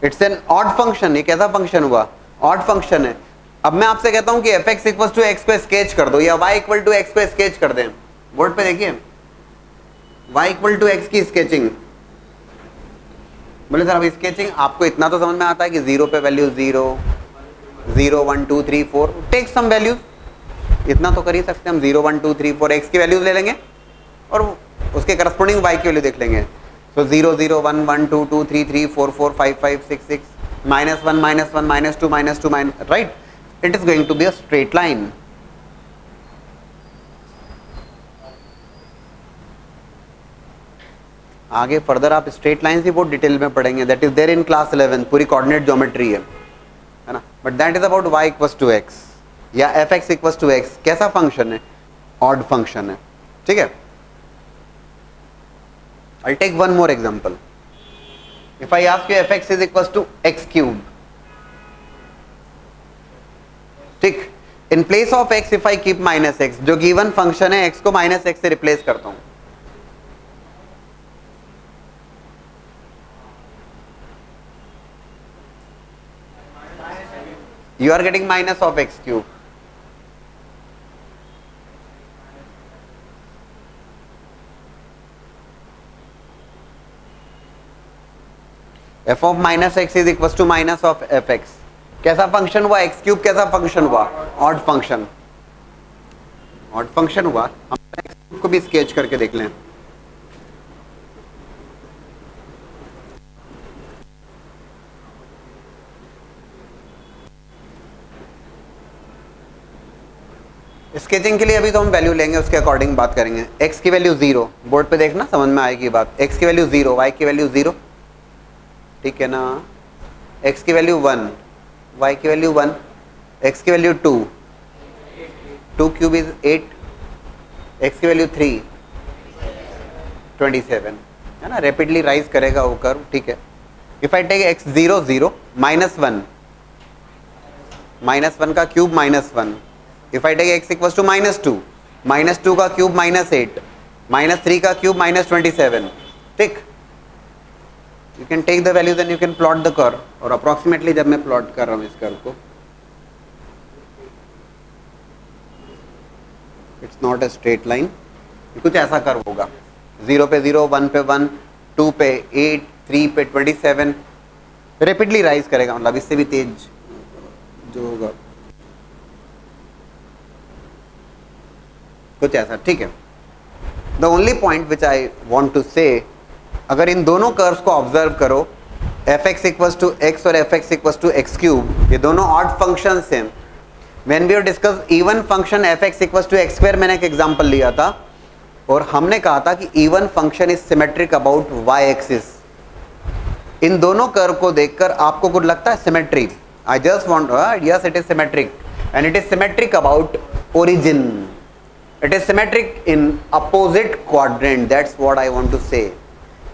it's an odd function, ये कैसा function हुआ, odd function है। अब मैं आपसे कहता हूं कि fx इक्वल्स टू x को स्केच कर दो या y इक्वल टू x को स्केच कर दें, बोर्ड पे देखिए y इक्वल टू x की स्केचिंग, बोले सर अब स्केचिंग आपको इतना तो समझ में आता है कि जीरो पे वैल्यू 0 0 1 2 3 4 टेक सम वैल्यूज, इतना तो कर ही सकते हैं हम, 0 1 2 3 4 एक्स की वैल्यूज ले लेंगे और उसके करस्पॉन्डिंग वाई की वैल्यू देख लेंगे, तो 0 0 1 1 2 2 3 3 4 4 5 5 6 6 -1 -1 -2 right, it is going to be a straight line. आगे फर्दर आप स्ट्रेट लाइन ही बहुत डिटेल में पढ़ेंगे, that is there in class 11, पूरी कोऑर्डिनेट ज्योमेट्री है ना, but that is about y equals to x या F x equals to X, कैसा फंक्शन है, ऑड फंक्शन है, ठीक है। I take one more example, if I ask you F X is equals to x cube, ठीक, इन place of x if I keep minus x, जो given function है x को minus x से replace करता हूं, you are getting minus of x cube, f of minus x is equals to minus of fx, कैसा function हुआ, x cube कैसा function हुआ, ऑड फंक्शन, ऑड फंक्शन हुआ। हम x क्यूब को भी स्केच करके देख लें, स्केचिंग के लिए अभी तो हम वैल्यू लेंगे, उसके अकॉर्डिंग बात करेंगे। x की वैल्यू 0, बोर्ड पे देखना समझ में आएगी बात, x की वैल्यू 0, y की वैल्यू 0, ठीक है ना, x की वैल्यू 1, y की वैल्यू 1, x की वैल्यू 2, 2 क्यूब इज 8, x की वैल्यू 3 27, है ना, रैपिडली राइज करेगा वो कर्व, ठीक है। इफ आई टेक x 0 0 -1, -1 का cube -1, if I take x equals to -2, -2 का क्यूब -8, -3 का क्यूब -27, ठीक, you can take the values and you can plot the curve, और अप्रोक्सीमेटली जब मैं प्लॉट कर रहा हूं इस कर्व को, it's not a straight line, कुछ ऐसा कर्व होगा, 0 पे 0, 1 पे 1, 2 पे 8, 3 पे 27, रैपिडली राइज करेगा, मतलब इससे भी तेज जो होगा, कुछ ऐसा, ठीक है। The only point which I want to say, अगर इन दोनों कर्व्स को ऑब्जर्व करो, f x equals to x और f x equals to x cube, ये दोनों ऑड फंक्शंस हैं। When we discuss even function f x equals to x square, मैंने एक एग्जांपल लिया था और हमने कहा था कि even function is symmetric about y axis. इन दोनों कर्व को देखकर आपको कुछ लगता है symmetry? I just want, yes it is symmetric, and it is symmetric about origin, it is symmetric in opposite quadrant, that's what I want to say,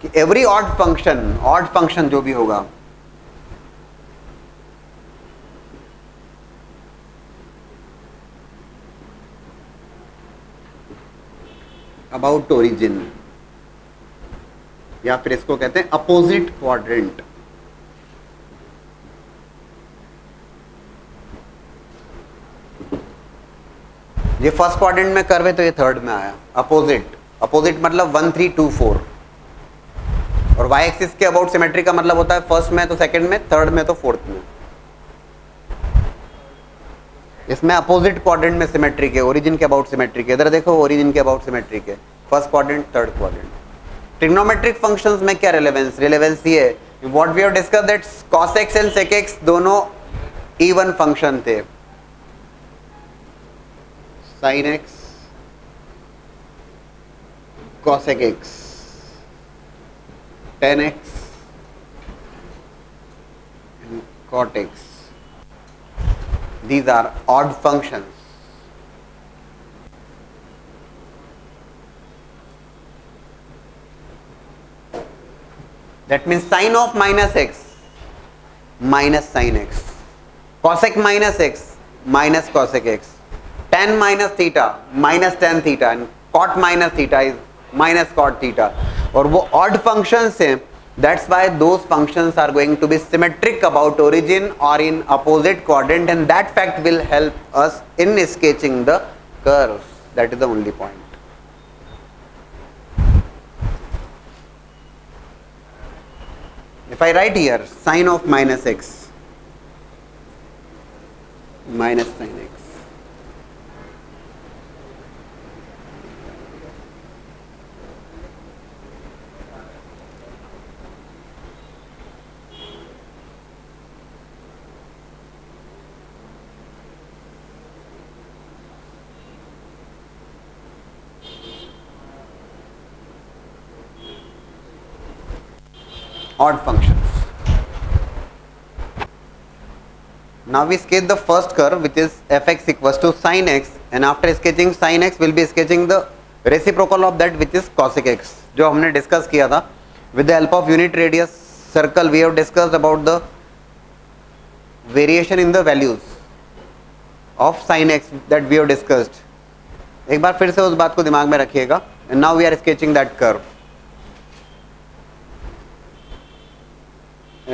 कि every odd function जो भी होगा अबाउट ओरिजिन, या फिर इसको कहते हैं opposite quadrant. ये फर्स्ट क्वाड्रेंट में कर्व है तो ये थर्ड में आया। अपोजिट, अपोजिट मतलब 1 3 2 4, और वाई एक्सिस के अबाउट सिमेट्री का मतलब होता है फर्स्ट में तो सेकंड में, थर्ड में तो फोर्थ में। इसमें अपोजिट क्वाड्रेंट में सिमेट्रिक है, ओरिजिन के अबाउट सिमेट्रिक है। इधर देखो ओरिजिन के अबाउट सिमेट्रिक है, first quadrant third quadrant. Trigonometric functions में क्या रिलेवेंस ये है, what we have discuss that cos x and sec x दोनों इवन फंक्शन थे, sin x cosec x, tan x and cot x. These are odd functions. That means sin of minus x minus sin x, cosec minus x minus cosec x, tan minus theta minus tan theta and cot minus theta is minus cot theta. और वो odd functions हैं, that's why those functions are going to be symmetric about origin or in opposite quadrant, and that fact will help us in sketching the curves. That is the only point. If I write here sin of minus x minus sin x, odd functions. Now we sketch the first curve, which is fx equals to sin x, and after sketching sin x we'll be sketching the reciprocal of that, which is cosec x, जो हमने discuss किया था. With the help of unit radius circle we have discussed about the variation in the values of sin x that we have discussed. एक बार फिर से उस बात को दिमाग में रखिएगा. And now we are sketching that curve.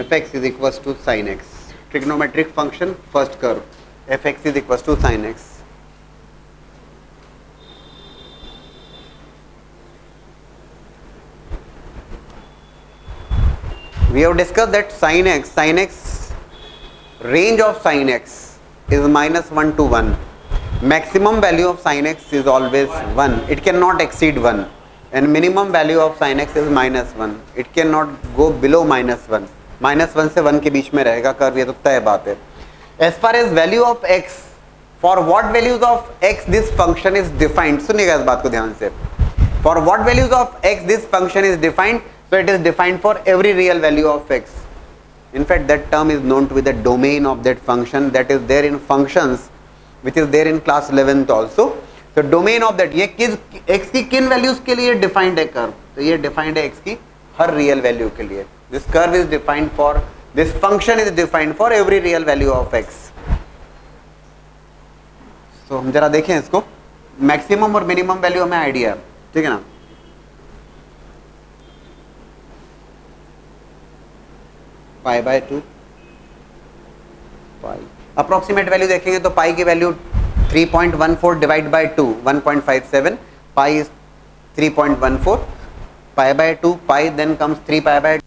fx is equals to sin x, trigonometric function, first curve, fx is equals to sin x. We have discussed that sin x, range of sin x is minus 1 to 1. Maximum value of sin x is always 1. It cannot exceed 1. And minimum value of sin x is minus 1. It cannot go below minus 1. Minus 1 से 1 के बीच में रहेगा curve, ये तो तय बात है. As far as value of x, for what values of x this function is defined. सुनिएगा इस बात को ध्यान से. For what values of x this function is defined, so it is defined for every real value of x. In fact, that term is known to be the domain of that function, that is there in functions, which is there in class 11th also. So domain of that, ये किस x की किन values के लिए defined है curve, तो ये defined है x की हर रियल वैल्यू के लिए. This curve is defined for, this function is defined for every real value of x. So हम जरा देखें इसको. मैक्सिमम और मिनिमम वैल्यू हमें आइडिया है, ठीक है ना. Pi by 2, pi approximate value देखेंगे तो पाई की value 3.14 divide by 2 1.57, pi is 3.14, pi by 2 pi, then comes 3 pi by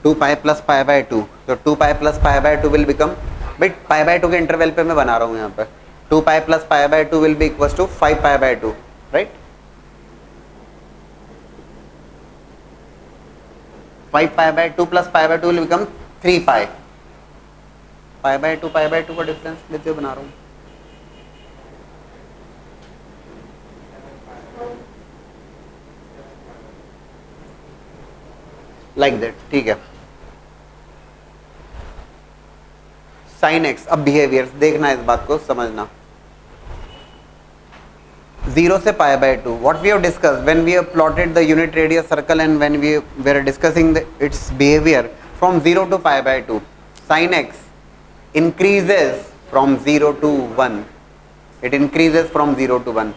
2 pi plus pi by 2. तो 2 pi plus pi by 2 will become, but pi by 2 के interval पे मैं बना रहा हूँ यहाँ पर. 2 pi plus pi by 2 will be equals to 5 pi by 2, right. 5 pi by 2 plus pi by 2 will become 3 pi. Pi by 2 का difference लेते हुए बना रहा हूँ. लाइक दैट, ठीक है. साइन एक्स, अब बिहेवियर देखना, इस बात को समझना. 0 से pi by 2, what we have discuss when we have plotted the unit radius circle and when we are discussing its behaviour from 0 to pi by 2. Sine x increases from 0 to 1. It increases from 0 to 1.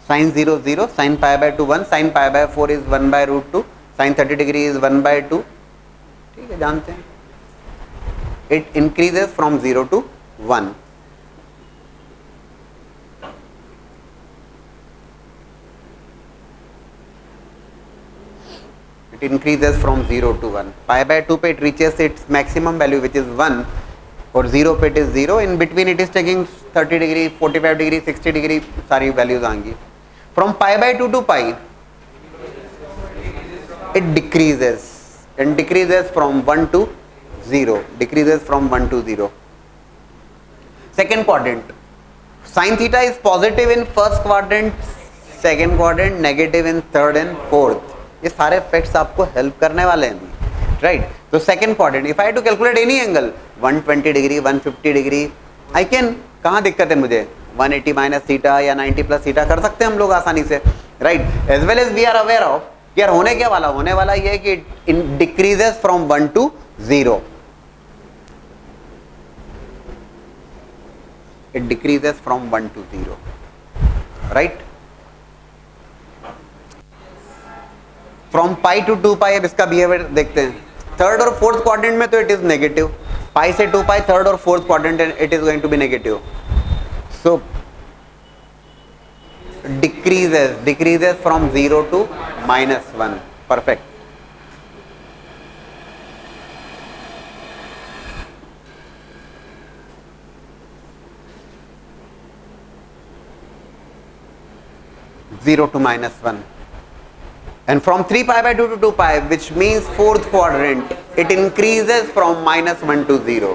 Sin 0 0, sin pi by 2 1, sin pi by 4 is 1 by root 2, sin 30 degree is 1 by 2. ठीक है, जानते हैं. It increases from 0 to 1. It it increases from 0 to 1. Pi by 2 पे it reaches its maximum value which is 1 और 0 पे it is 0. In between it is taking 30 degree, 45 degree, 60 degree सारी values आएंगी. From pi by 2 to pi it decreases and decreases from 1 to 0. Decreases from 1 to 0. Second quadrant. Sin theta is positive in first quadrant, second quadrant, negative in third and fourth. ये सारे facts आपको help करने वाले हैं, right? तो second quadrant, if I to calculate any angle 120 degree, 150 degree, I can, कहाँ दिक्कत है मुझे? 180 माइनस थीटा या 90 प्लस थीटा कर सकते हैं हम लोग आसानी से, right? As well as we are aware of यार होने क्या वाला, होने वाला ये है कि it decreases from 1 to 0. It decreases from 1 to 0, right? From pi to 2 pi अब इसका बिहेवियर देखते हैं. थर्ड और फोर्थ क्वाड्रेंट में तो इट इज नेगेटिव. पाई से 2 पाई थर्ड और fourth quadrant it is going to be negative. So decreases from 0 to -1. Perfect. Zero to -1, and from 3 pi by 2 to 2 pi, which means fourth quadrant, it increases from -1 to 0.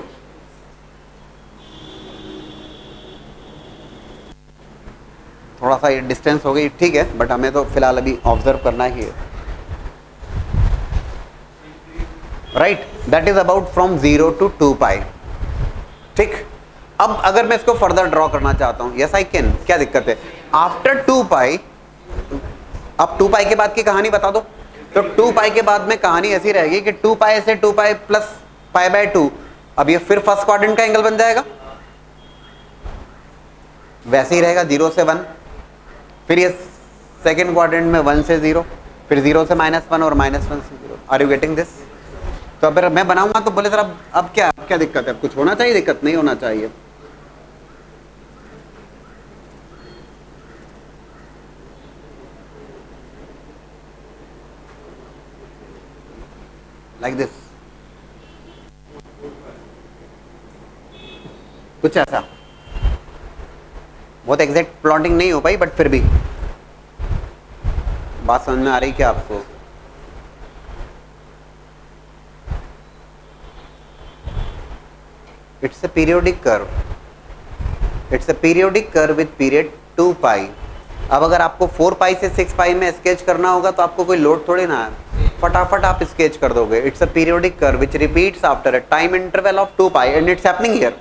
थोड़ा सा ये distance हो गई, ठीक है, but हमें तो फिलहाल अभी ऑब्जर्व करना ही है, right? That is about from 0 to 2 pi. ठीक. अब अगर मैं इसको फर्दर ड्रॉ करना चाहता हूं, यस आई कैन. क्या दिक्कत है? आफ्टर 2 पाई, अब 2 पाई के बाद की कहानी बता दो. तो 2 पाई के बाद में कहानी ऐसी रहेगी कि 2 पाई से 2 पाई प्लस पाई बाय 2, अब ये फिर फर्स्ट क्वाड्रेंट का एंगल बन जाएगा, वैसे ही रहेगा 0 से 1. फिर ये सेकेंड क्वाड्रेंट में 1 से 0, फिर 0 से -1 और -1 से 0. Are you getting this? तो अगर मैं बनाऊंगा तो बोले सर अब क्या दिक्कत है? कुछ होना चाहिए? दिक्कत नहीं होना चाहिए. लाइक दिस, कुछ ऐसा. बहुत एग्जैक्ट प्लॉटिंग नहीं हो पाई, बट फिर भी बात समझ में आ रही क्या आपको? It's a periodic curve. It's a periodic curve with period 2 पाई. अब अगर आपको 4 पाई से 6 पाई में स्केच करना होगा तो आपको कोई लोड थोड़ी ना है, फटाफट आप स्केच कर दोगे. It's a periodic curve which repeats after a time interval of 2 pi and it's happening here.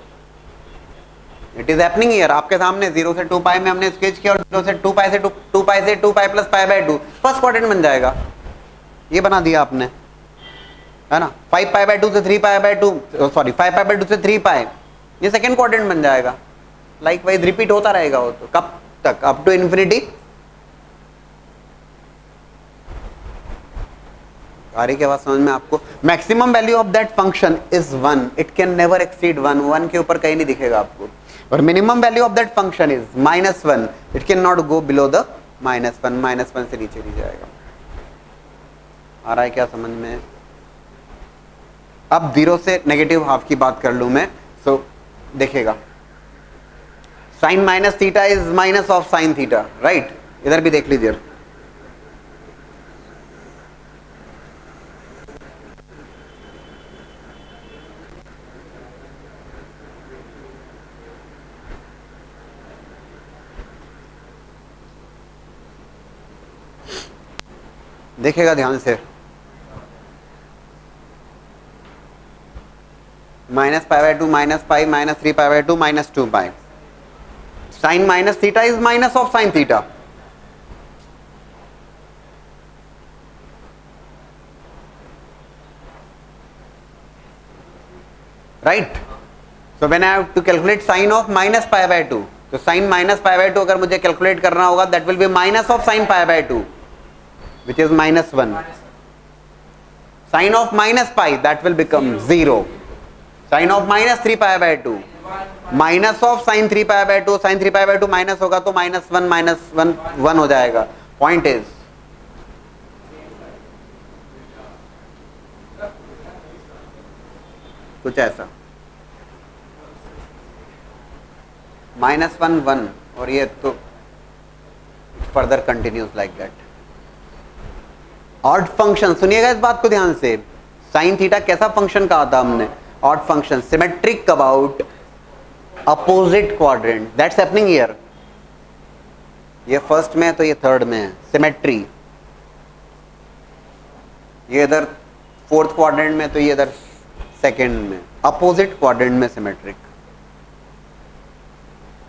It is happening here आपके सामने. 0 से 2 पाई में हमने स्केच किया और 0 से 2 पाई से 2 पाई से 2 pi plus pi by 2 first quadrant बन जाएगा. ये बना दिया आपने, है ना? 5 पाई बाय 2 से 3 pi by 2, sorry 5 pi by 2 से 3 पाई, ये सेकंड क्वाड्रेंट बन जाएगा. लाइक वाइज रिपीट होता रहेगा वो. तो कब तक? Up to infinity. आ रही क्या बात समझ में आपको? Maximum value of that function is 1. It can never exceed 1. 1 के ऊपर कहीं नहीं दिखेगा आपको. और minimum value of that function is -1. It can not go below the -1. -1 से नीचे नहीं जाएगा. आ रहा है क्या समझ में? अब 0 से नेगेटिव हाफ की बात कर लूं मैं. सो देखेगा, sine minus theta is minus of sine theta, right? इधर भी देख लीजिए. देखेगा ध्यान से. -Pi by 2 -pi -3 pi by 2 -2 pi. Sine minus theta is minus of sine theta. Right? So when I have to calculate sine of -pi by 2, तो sign -pi by 2 अगर मुझे कैलकुलेट करना होगा, that will be minus of sine pi by 2 which is -1. Sin of -pi, that will become 0. Sin of -3 pi by 2, minus of sine 3 pi by 2. Sine 3 pi by 2 minus होगा तो -1 1 हो जाएगा. Point is कुछ ऐसा -1 1 और ये तो further continuous like that. Odd function, सुनिएगा इस बात को ध्यान से, साइन थीटा कैसा फंक्शन कहा था हमने, odd function, symmetric about opposite quadrant, that's happening here. ये फर्स्ट में है तो ये थर्ड में है, सिमेट्री। ये इधर फोर्थ क्वाड्रेंट में तो ये इधर सेकंड में, अपोजिट क्वाड्रेंट में symmetric.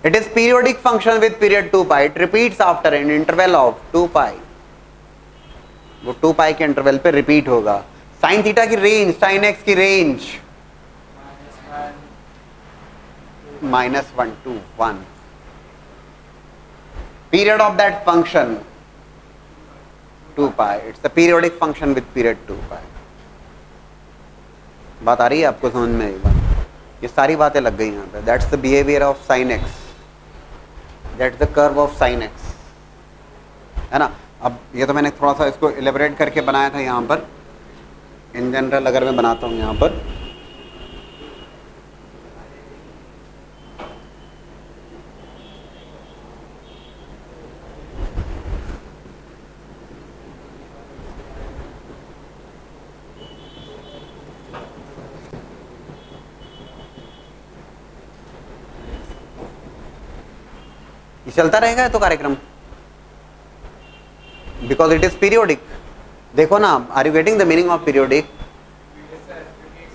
It is periodic function with period 2 pi, it repeats after an interval of 2 पाई, वो 2 पाई के इंटरवल पे रिपीट होगा। साइन थीटा की रेंज, साइन एक्स की range -1 to 1, period of that function 2 pi, it's a periodic function with period 2 pi। बात आ रही है आपको समझ में? एक बार ये सारी बातें लग गई यहाँ पे। That's the behaviour of sine x, that's the curve of sine x, है ना। अब ये तो मैंने थोड़ा सा इसको एलेबरेट करके बनाया था यहाँ पर, इन जनरल अगर मैं बनाता हूँ यहाँ पर, ये चलता रहेगा तो कार्यक्रम, बिकॉज इट इज पीरियोडिक। देखो ना, are you getting the meaning of periodic?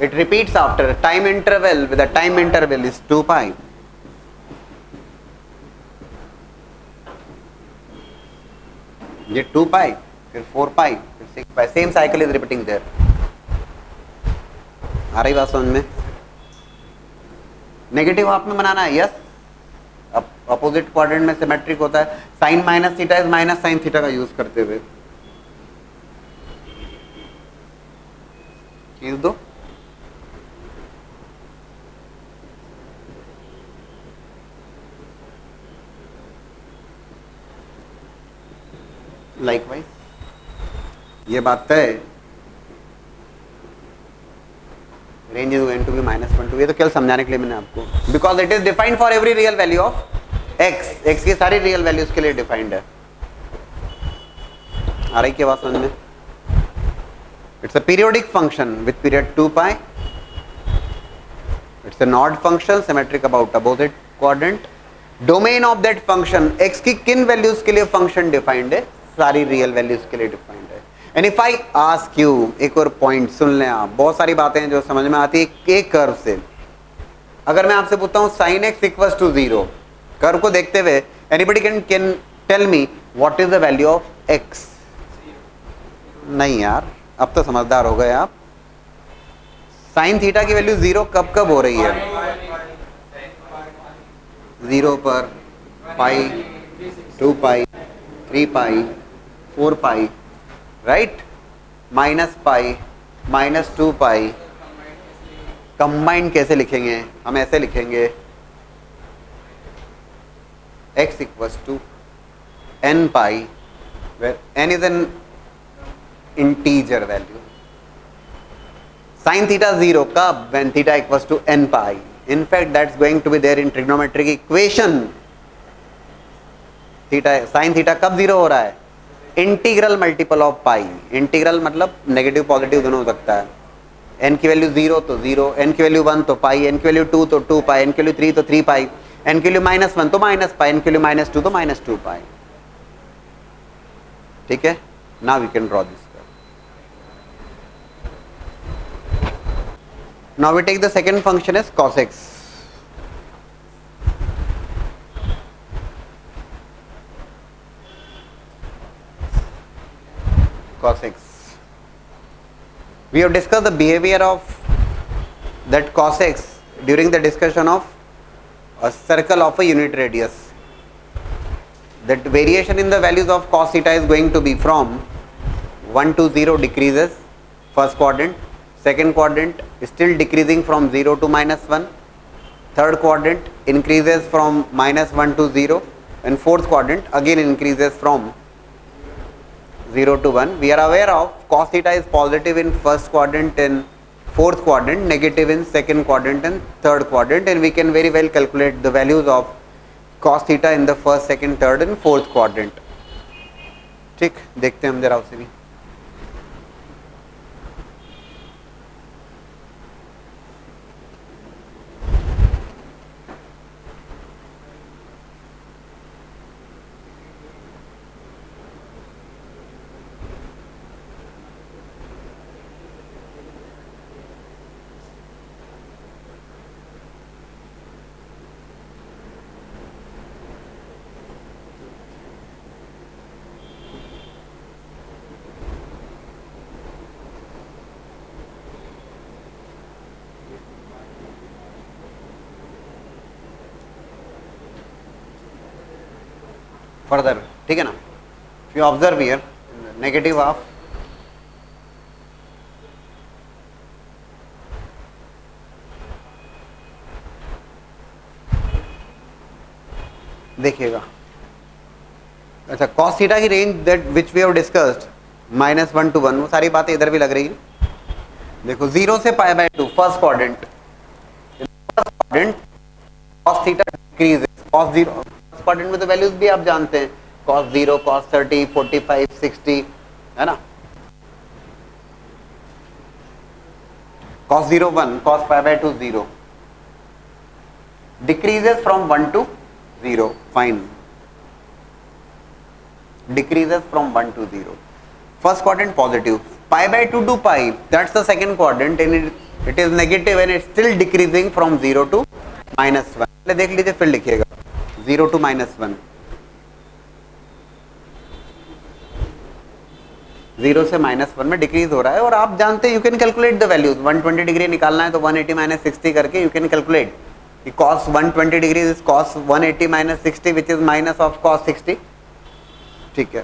It repeats after time interval, with the time interval is 2 pi. ये 2 पाई, फिर 4 पाई, फिर 6 pi, same cycle is repeating there. आ रही बात समझ में? नेगेटिव हाफ में बनाना है, यस। अपोजिट क्वाड्रेंट में सिमेट्रिक होता है, sine minus theta is minus sine theta का यूज करते हुए। खींच दो, लाइकवाइज ये बात है, range is going to be -1 to, ये तो केवल समझाने के लिए मैंने आपको, because it is defined for every real value of x, x की सारी रियल वैल्यूज के लिए डिफाइंड है। आ रही क्या बात समझ में? It's a periodic function with period 2 pi, it's an odd function symmetric about opposite quadrant. Domain of that function, x की किन वैल्यूज के लिए फंक्शन डिफाइंड है? सारी रियल वैल्यूज के लिए डिफाइंड है। And if I ask you, एक और पॉइंट सुन लें आप, बहुत सारी बातें हैं जो समझ में आती है एक कर्व से। अगर मैं आपसे पूछता हूं sine x equals to 0, curve को देखते हुए anybody can tell me what is the value of x? नहीं यार, अब तो समझदार हो गए आप। साइन थीटा की वैल्यू 0 कब कब हो रही है? 0 पर, पाई, 2 पाई, 3 पाई, 4 पाई, राइट, -पाई, -2 पाई। कंबाइंड कैसे लिखेंगे? हम ऐसे लिखेंगे, x equals to n pi, where n is an integer value. Sin theta 0 कब? When theta equals to n pi. In fact, that's going to be there in trigonometric equation. Theta, sin theta कब 0 हो रहा है? Integral multiple of pi. Integral मतलब negative positive दोनों हो सकता है। n की वैल्यू 0 तो 0, n की वैल्यू 1 तो पाई, n की वैल्यू 2 तो 2 पाई, n की वैल्यू 3 तो 3 पाई, n की वैल्यू -1 तो माइनस पाई, n की वैल्यू -2 तो -2 पाई। ठीक है, now we can draw this. Now we take the second function as cos x. Cos x. We have discussed the behavior of that cos x during the discussion of a circle of a unit radius. That variation in the values of cos theta is going to be from 1 to 0 decreases, first quadrant. Second quadrant still decreasing from 0 to -1. Third quadrant increases from -1 to 0, and fourth quadrant again increases from 0 to 1. We are aware of cos theta is positive in first quadrant and fourth quadrant, negative in second quadrant and third quadrant, and we can very well calculate the values of cos theta in the first, second, third and fourth quadrant. ठीक, देखते हैं हम जरा उसे भी. Further, ठीक है ना. You observe here negative half, देखिएगा. अच्छा, cos थीटा की range that which we have discussed -1 to 1, वो सारी बातें इधर भी लग रही है. देखो 0 से pi by 2 first quadrant, cos theta decrease, cos 0 first quadrant में तो वैल्यूज भी आप जानते हैं, cos 0, cos 30, 45, 60, है ना. cos 0 1, cos pi by 2 0, decreases from 1 to 0, fine, decreases from 1 to 0. First quadrant positive, pi by 2 to pi, that's the second quadrant and it is negative and it's still decreasing from 0 to -1. पहले देख लीजिए फिर लिखिएगा 0 to -1, 0 से -1 में decrease हो रहा है. और आप जानते हैं, you can calculate the values. 120 degree निकालना है तो 180 - 60 करके you can calculate. cos 120 degrees is cos 180 - 60 which is minus of cos 60. ठीक है.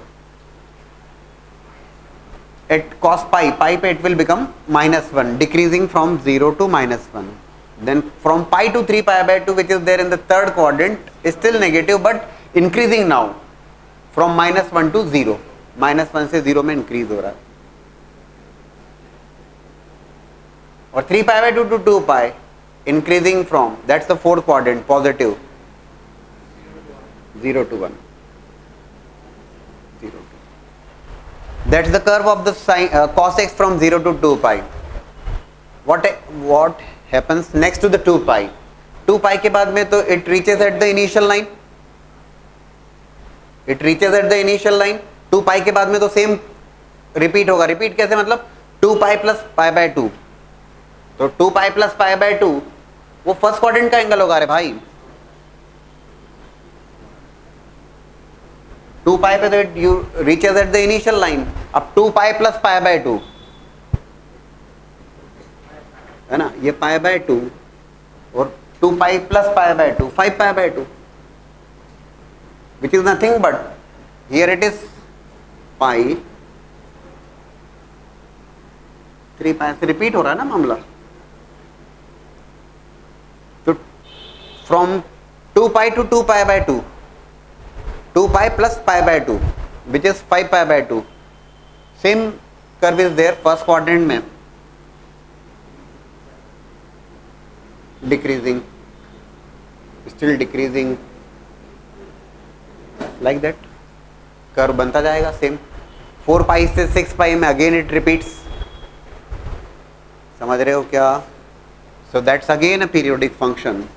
At cos pi पे it will become -1, decreasing from 0 to -1. Then from pi to 3 pi by 2 which is there in the third quadrant is still negative but increasing now from -1 to 0. -1 से 0 में increase हो रहा है. और 3 pi by 2 to 2 pi increasing from, that's the fourth quadrant, positive, 0 to 1, 0 to. That's the curve of the sin, cos x from 0 to 2 pi. What happens next to the 2 pi? 2 pi के बाद में तो it reaches at the initial line. It reaches at the initial line. 2 pi के बाद में तो same repeat होगा. repeat कैसे, मतलब 2 pi plus pi by 2. तो 2 pi plus pi by 2 वो फर्स्ट क्वाड्रेंट का एंगल होगा. रे भाई 2 pi पे तो you reaches at the initial line. अब 2 pi plus pi by 2 है ना, ये pi by 2 और 2 pi plus pi by 2 5 pi by 2 which is nothing but here it is pi 3 pi से रिपीट हो रहा है ना मामला. तो from 2 pi to 2 pi by 2, 2 pi plus pi by 2 which is 5 pi by 2, same curve is there first quadrant में, decreasing, still decreasing, like that curve बनता जाएगा सेम. 4 pi से 6 pi में again it repeats. समझ रहे हो क्या? So that's again a periodic function.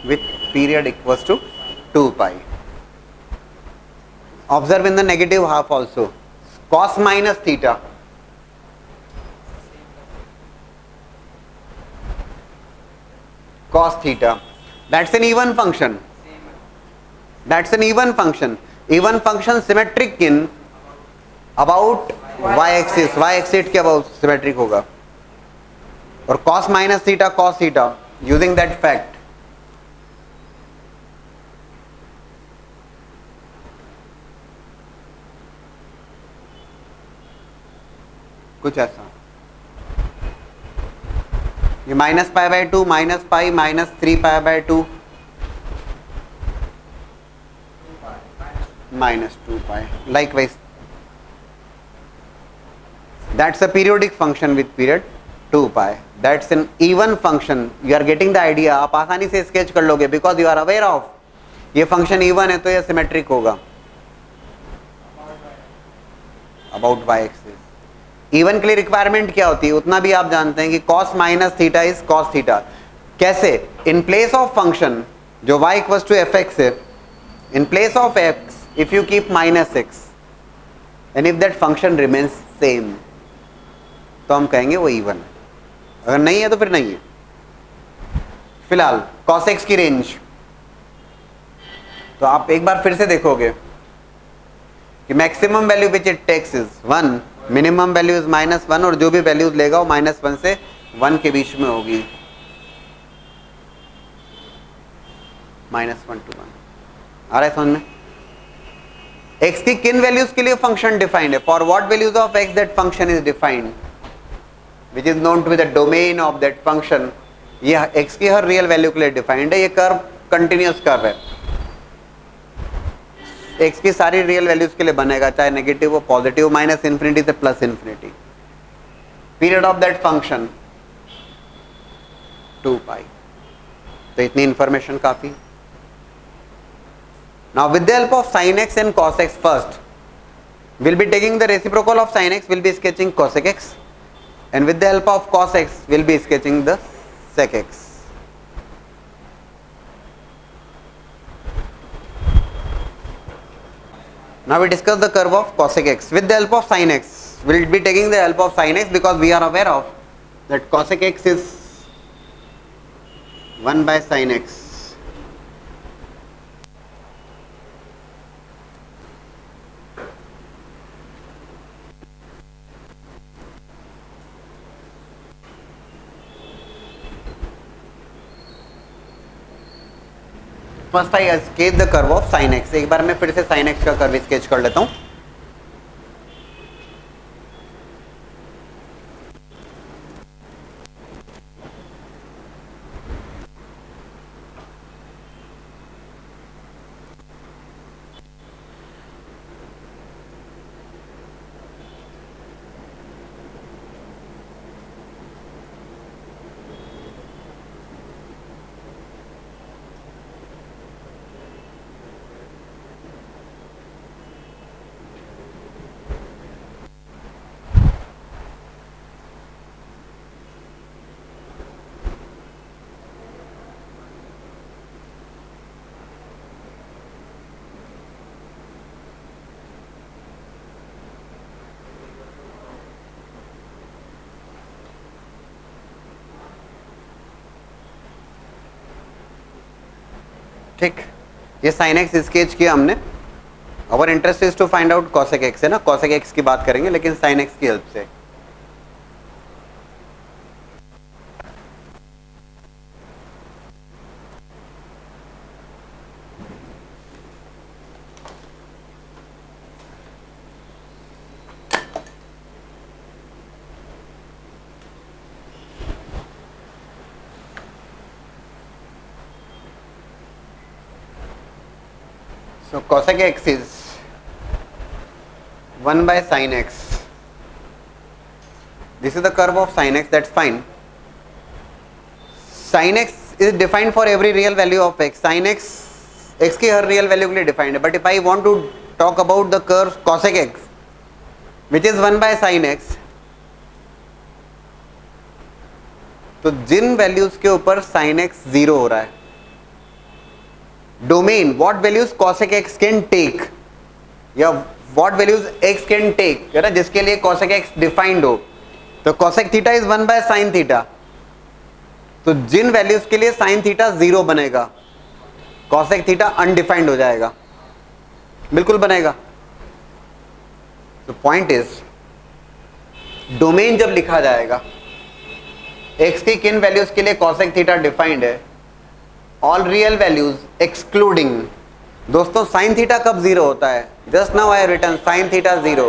With period equals to 2 pi. Observe in the negative half also, cos minus theta, cos theta, that's an even function. That's an even function. Even function symmetric in about y axis. Y axis के about symmetric होगा. और cos minus theta, cos theta, using that fact, कुछ ऐसा, ये -pi by 2 -pi -3 pi by 2 minus 2 pi. Likewise, that's a periodic function with period 2 pi. That's an even function. You are getting the idea. आप आसानी से sketch कर लोगे because you are aware of ये function even है तो ये symmetric होगा. About y axis. इवन के लिए रिक्वायरमेंट क्या होती है उतना भी आप जानते हैं कि cos minus theta is cos theta. कैसे? इन प्लेस ऑफ फंक्शन जो y equals to F x है, in place of x if you keep minus x and if that function remains same तो हम कहेंगे वो इवन है. अगर नहीं है तो फिर नहीं है. फिलहाल cos x की रेंज तो आप एक बार फिर से देखोगे कि maximum value which it takes is 1, minimum value is -1 और जो भी वैल्यूज लेगा वो -1 से 1 के बीच में होगी. -1 to 1 आ रहा है समझ में? x की किन वैल्यूज के लिए फंक्शन डिफाइंड है? For what values of x that function is defined which is known to be the domain of that function. ये x की हर रियल वैल्यू के लिए डिफाइंड है. ये कर्व कंटिन्यूअस कर्व है. x की सारी रियल वैल्यूज के लिए बनेगा, चाहे नेगेटिव हो पॉजिटिव, माइनस इन्फिनिटी से plus infinity. Period of that function 2 पाई. तो इतनी इंफॉर्मेशन काफी. Now with the help of sin x and cos x, first will be taking the reciprocal of sin x, will be sketching cosec x, and with the help of cos x we'll be sketching the sec x. Now we discuss the curve of cosec x. With the help of sin x we'll be taking the help of sin x because we are aware of that cosec x is 1 by sin x. First I sketch the curve of sin x. एक बार मैं फिर से sin x का curve sketch कर लेता हूं. ठीक, ये sin x स्केच किया हमने. Our interest is to find out cosec x है ना. cosec x की बात करेंगे लेकिन sin x की हेल्प से. So cosec x is 1 by sin x. This is the curve of sin x, that's fine. Sin x is defined for every real value of x. Sin x x की हर real value के लिए defined है. But if I want to talk about the curve cosec x, which is 1 by sin x, तो जिन values के ऊपर sin x 0 हो रहा है, domain what values cosec x can take या what values x can take है ना, जिसके लिए cosec x डिफाइंड हो. तो cosec theta is 1 by sin theta. तो जिन वैल्यूज के लिए sin थीटा 0 बनेगा, cosec थीटा अनडिफाइंड हो जाएगा. बिल्कुल बनेगा. तो पॉइंट इज डोमेन जब लिखा जाएगा x की किन वैल्यूज के लिए cosec थीटा डिफाइंड है, ऑल रियल वैल्यूज एक्सक्लूडिंग. दोस्तों साइन थीटा कब 0 होता है? Just now I have written sine theta 0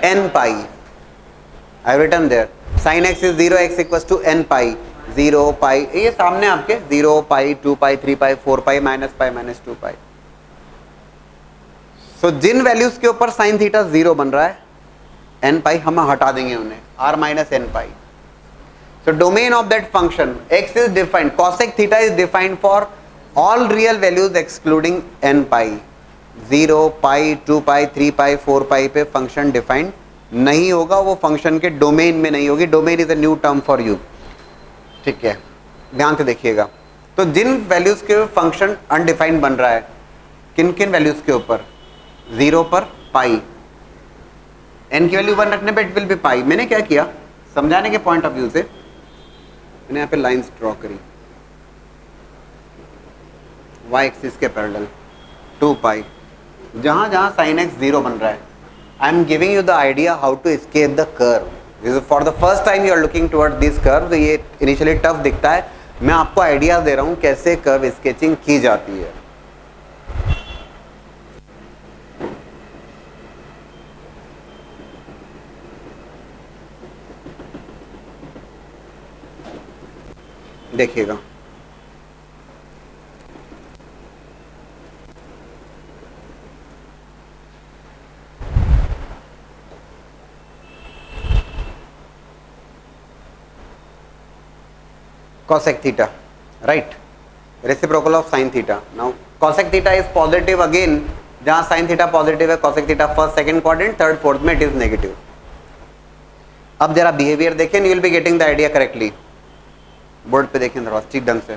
n pi. I have written there sine x is 0, x equals to n pi. 0 pi ये सामने आपके 0 पाई 2 pi 3 पाई 4 पाई -पाई -2 पाई. सो जिन values के ऊपर साइन थीटा 0 बन रहा है, एन पाई हम हटा देंगे उन्हें, R minus n pi. So domain of that function x is defined, cosec theta is defined for all real values excluding n pi. 0, pi, 2 pi, 3 pi, 4 pi पे फंक्शन डिफाइंड नहीं होगा, वो फंक्शन के domain में नहीं होगी. Domain is a new term for you. ठीक है, ध्यान से देखिएगा. तो जिन वैल्यूज के फंक्शन अनडिफाइंड बन रहा है, किन किन वैल्यूज के ऊपर? 0 पर पाई, n की वैल्यू 1 रखने पे इट विल बी पाई. मैंने क्या किया, समझाने के पॉइंट ऑफ व्यू से मैंने यहाँ पे लाइंस ड्रॉ करी, y एक्सिस के पैरेलल 2 पाई. जहाँ जहाँ साइन एक्स 0 बन रहा है, I am giving you the idea how to escape the curve. For the first time you are looking toward this curve. तो ये इनिशियली टफ दिखता है, मैं आपको आइडिया दे रहा हूँ कैसे कर्व स्केचिंग की जाती है. देखिएगा, cosec theta, right? Reciprocal of sin theta. Now cosec theta is positive again. जहाँ sin theta पॉजिटिव है, cosec theta first second quadrant, third fourth में इट इज नेगेटिव. अब जरा बिहेवियर देखें, you will be getting the idea correctly. Board पे देखें थोड़ा ठीक ढंग से.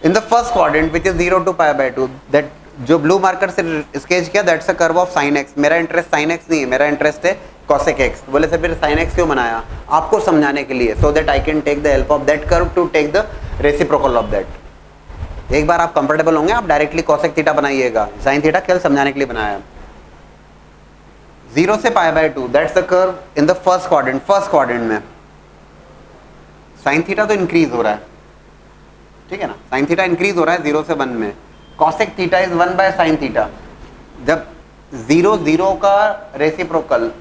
In the first quadrant which is 0 to π/2, that जो ब्लू मार्कर से स्केच किया, that's a curve of sine x. मेरा इंटरेस्ट साइन एक्स नहीं है, मेरा इंटरेस्ट है cosec x. बोले से फिर sin x क्यों बनाया? आपको समझाने के लिए, so that I can take the help of that curve to take the reciprocal of that. एक बार आप कंफर्टेबल होंगे, आप डायरेक्टली cosec थीटा बनाइएगा. sin थीटा केवल समझाने के लिए बनाया. 0 से π/2, that's the curve in the first quadrant. First quadrant में sin थीटा तो इंक्रीज हो रहा है, ठीक है ना. sin थीटा इंक्रीज हो रहा है 0 से 1 में. cosec theta is 1/sin theta. जब 0 0 का रेसिप्रोकल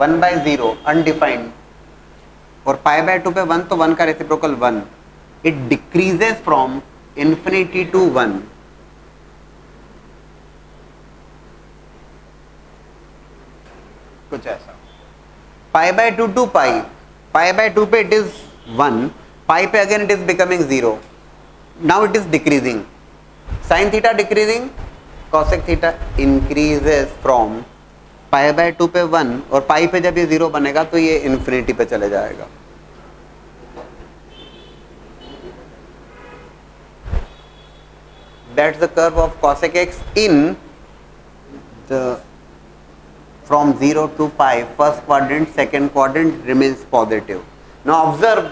1/0 अनडिफाइंड और π/2 पे 1, तो 1 का reciprocal 1, it decreases from infinity to 1. कुछ ऐसा. π/2 टू पाई, π/2 पे इट इज 1, पाई पे again it is becoming 0. Now it is decreasing. sin theta decreasing, cosec theta increases from π/2 पे 1, और पाई पे जब ये 0 बनेगा तो ये इन्फिनिटी पे चले जाएगा. That's the curve of cosec x in the from 0 to π. First quadrant, second quadrant remains positive. Now observe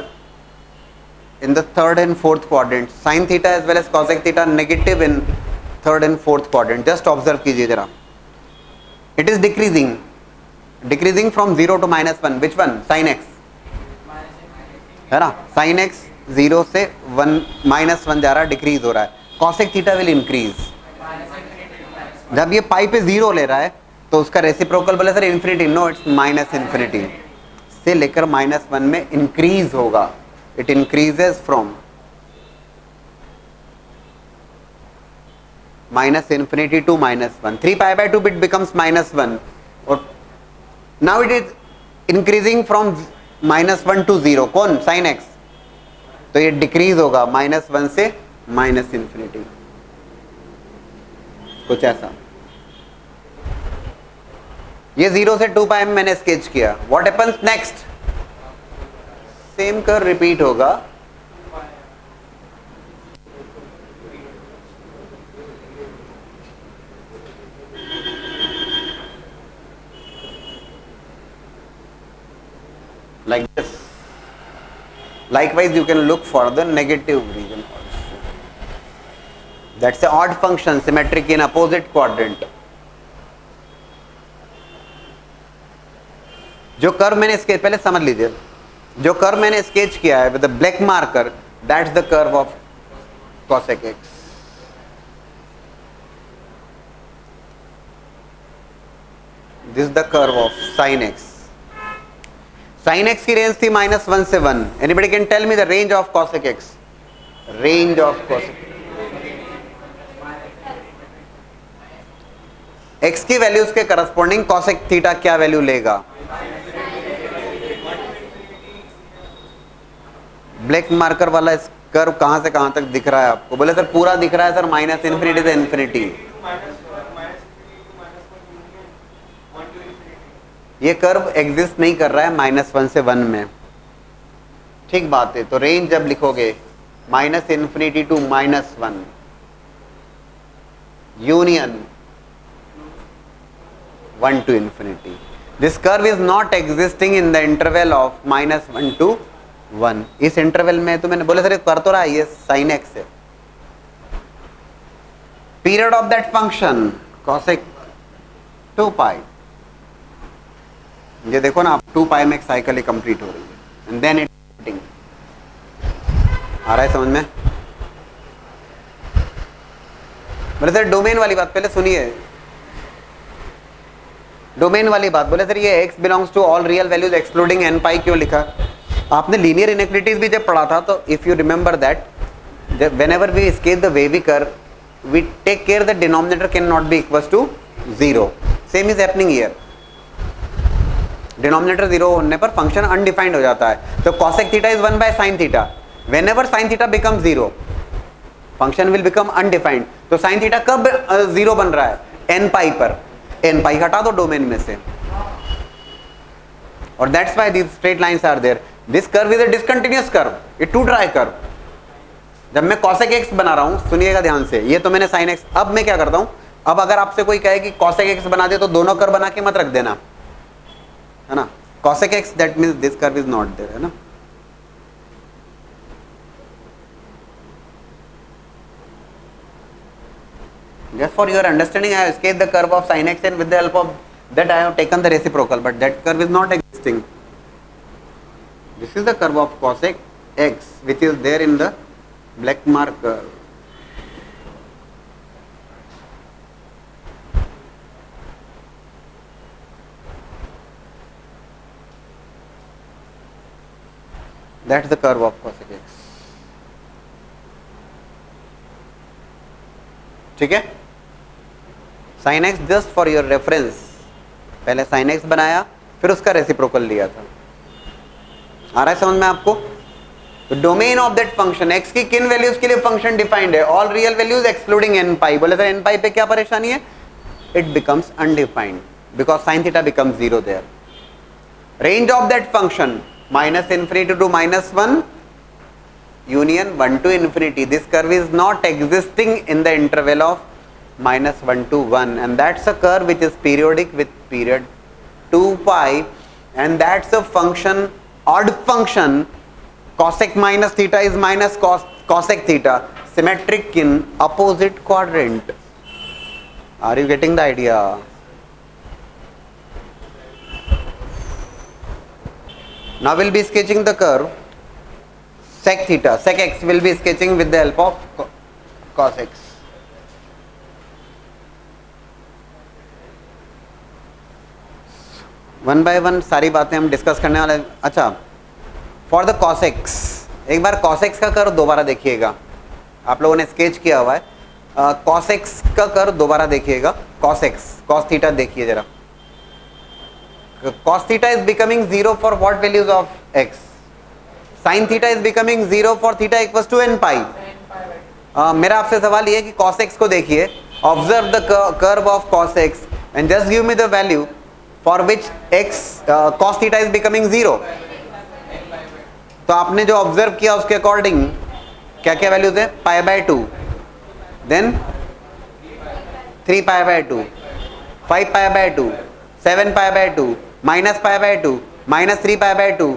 in the third and fourth quadrant, sin theta as well as cosec theta negative in third and fourth quadrant. Just observe कीजिए जरा. It is decreasing from 0 to -1. Which one? Sin x, है ना. sin x 0 से 1 -1 जा रहा है, decrease हो रहा है. cosec theta will increase. जब ये पाई पे 0 ले रहा है तो उसका रेसिप्रोकल बोले sir infinity. No, it's minus infinity से लेकर -1 में इंक्रीज होगा. It increases from -infinity to -1. 3 π/2 bit becomes -1, और now it is increasing from -1 to 0. कौन? sin x. तो ये डिक्रीज होगा -1 से -infinity. कुछ ऐसा. ये 0 से 2 पाई में मैंने स्केच किया. What happens next? Same curve repeat होगा. like this. Likewise you can look for the negative region also. That's a odd function, symmetric in opposite quadrant. जो कर्व मैंने स्केच, पहले समझ लीजिए, जो कर्व मैंने स्केच किया है with the black marker, that's the curve of cosec x. This the curve of sin x. sin x की रेंज थी -1 से 1. Anybody can tell me the range of cosec x? Range of cosec x की values के corresponding cosec theta क्या value लेगा? Black marker वाला curve कहां से कहां तक दिख रहा है आपको? बोले सर पूरा दिख रहा है सर, माइनस इन्फिनिटी से इन्फिनिटी। ये कर्व एग्जिस्ट नहीं कर रहा है -1 से 1 में, ठीक बात है। तो रेंज जब लिखोगे minus infinity to -1, union 1 to infinity. This curve is not existing in the interval of -1 to 1. इस इंटरवल में तो मैंने बोले सर कर तो रहा है, ये sin x है। Period of that function cosec 2 pi, ये देखो ना, 2 पाई में एक साइकिल कंप्लीट हो रही है, एंड देन इट आ रहा है समझ में? बोले सर डोमेन वाली बात पहले सुनिए, डोमेन वाली बात। बोले सर ये x belongs to all real values excluding n pi क्यों लिखा? आपने लीनियर इनइक्वालिटीज भी जब पढ़ा था तो if you remember that whenever we sketch the wavy curve we take care the denominator cannot be equals to 0. same is happening here. Denominator 0 होने पर फंक्शन अनडिफाइंड हो जाता है। तो cosec theta is 1 by sin theta, whenever sin theta becomes 0 function will become undefined. तो sin theta कब 0 बन रहा है? n पाई पर। n पाई हटा दो डोमेन में से, और that's why these straight lines are there. This curve is a discontinuous curve, ये टू ट्राई कर्व। जब मैं cosec x बना रहा हूं, सुनिएगा ध्यान से, ये तो मैंने sin x, अब मैं क्या करता हूं, अब अगर आपसे कोई कहे कि cosec x बना दे तो दोनों कर्व बना के मत रख देना, है ना? cosec x that means this curve is not there, है ना? Just for your understanding, I have sketched the curve of sin x, and with the help of that I have taken the reciprocal, but that curve is not existing. This is the curve of cosec x, which is there in the black marker. That's the curve of cosec x. ठीक है? sin x just for your reference, पहले sin x बनाया फिर उसका reciprocal लिया था। आ रहा है समझ में आपको? तो domain of that function x की किन वैल्यूज के लिए फंक्शन डिफाइंड है? All real values excluding n pi. बोले सर n पाई पे क्या परेशानी है? It becomes undefined because sin theta becomes 0 देयर। Range of that function minus infinity to -1 union 1 to infinity. This curve is not existing in the interval of -1 to 1, and that's a curve which is periodic with period 2 pi, and that's a function, odd function. Cosec minus theta is minus cosec theta, symmetric in opposite quadrant. Are you getting the idea? Now we'll be sketching the curve sec theta. Sec x will be sketching with the help of cos x. One by one सारी बातें हम discuss करने वाले। अच्छा, for the cos x, एक बार cos x का curve दोबारा देखिएगा, आप लोगों ने स्केच किया हुआ है। cos x का कर्व दोबारा देखिएगा, cos x, cos थीटा देखिए जरा। cos theta is becoming 0 for what values of x? sin theta is becoming 0 for theta equals to n pi. मेरा आपसे सवाल ये है कि cos x को देखिए, observe the curve of cos x and just give me the value for which x cos theta is becoming 0। तो आपने जो ऑब्जर्व किया उसके अकॉर्डिंग क्या क्या वैल्यूज है? Pi by 2, then 3 pi by 2, 5 pi by 2, 7 pi by 2, minus pi by 2, minus 3 pi by 2।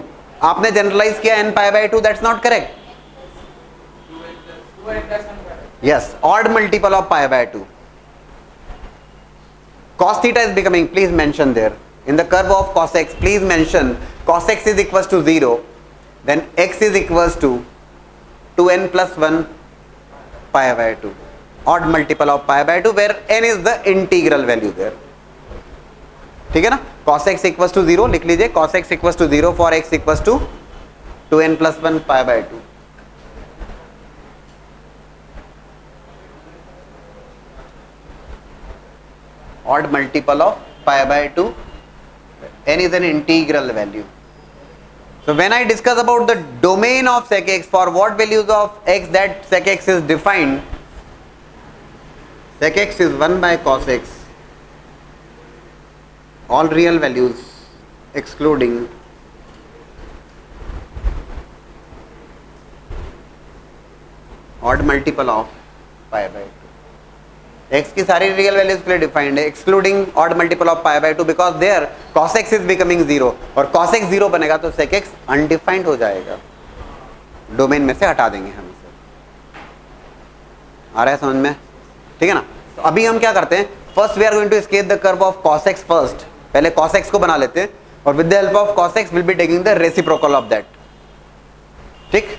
आपने generalise किया n pi by 2, that's not correct. Yes, odd multiple of pi by 2। cos theta is becoming, please mention there in the curve of cos x, please mention cos x is equals to 0, then x is equals to 2n plus 1 pi by 2, odd multiple of pi by 2 where n is the integral value there. ठीक है ना? cos x equals to 0 लिख लीजिए, cos x equals to 0 for x equals to 2n plus 1 pi by 2। odd multiple of pi by 2. N is an integral value. So when I discuss about the domain of sec x, for what values of x that sec x is defined, sec x is 1 by cos x, all real values excluding odd multiple of pi by 2. x की सारी real values के लिए defined है, excluding odd multiple of pi by 2, because there cos x is becoming 0 और cos x 0 बनेगा तो sec x undefined हो जाएगा, डोमेन में से हटा देंगे हम इसे। आ रहा है समझ में? ठीक है ना। तो अभी हम क्या करते हैं, first we are going to sketch the curve of cos x first, पहले cos x को बना लेते हैं और with the help of cos x will be taking the reciprocal of that. ठीक,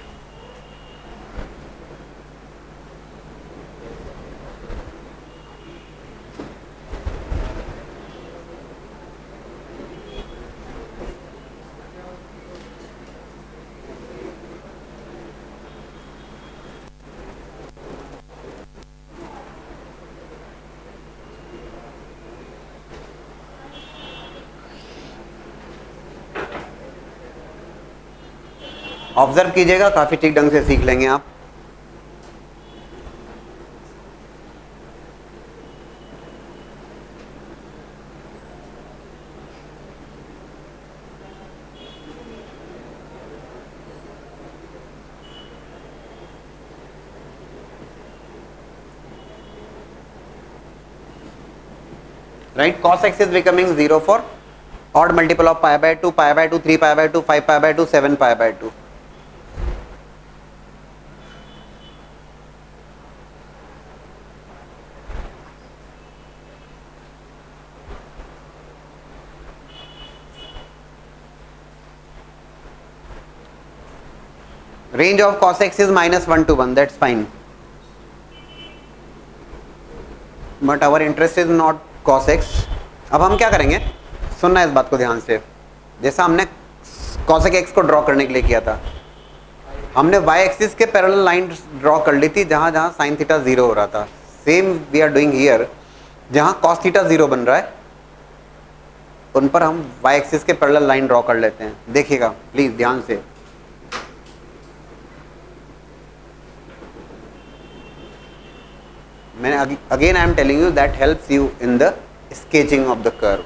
ऑब्जर्व कीजिएगा, काफी ठीक ढंग से सीख लेंगे आप। Right, cos x is becoming 0 for odd multiple of pi by 2, pi by 2, 3 pi by 2, 5 pi by 2, 7 pi by 2. Range of cos x is -1 to 1, that's fine. But our interest is not cos x. अब हम क्या करेंगे, सुनना इस बात को ध्यान से। जैसा हमने cosec x को ड्रॉ करने के लिए किया था, हमने y एक्सिस के पैरेलल लाइन ड्रॉ कर ली थी जहां जहां sin थीटा 0 हो रहा था। Same we are doing here, जहां cos थीटा 0 बन रहा है उन पर हम y एक्सिस के पैरेलल लाइन ड्रॉ कर लेते हैं। देखिएगा प्लीज ध्यान से। मैंने again I am telling you that helps you in the sketching of the curve.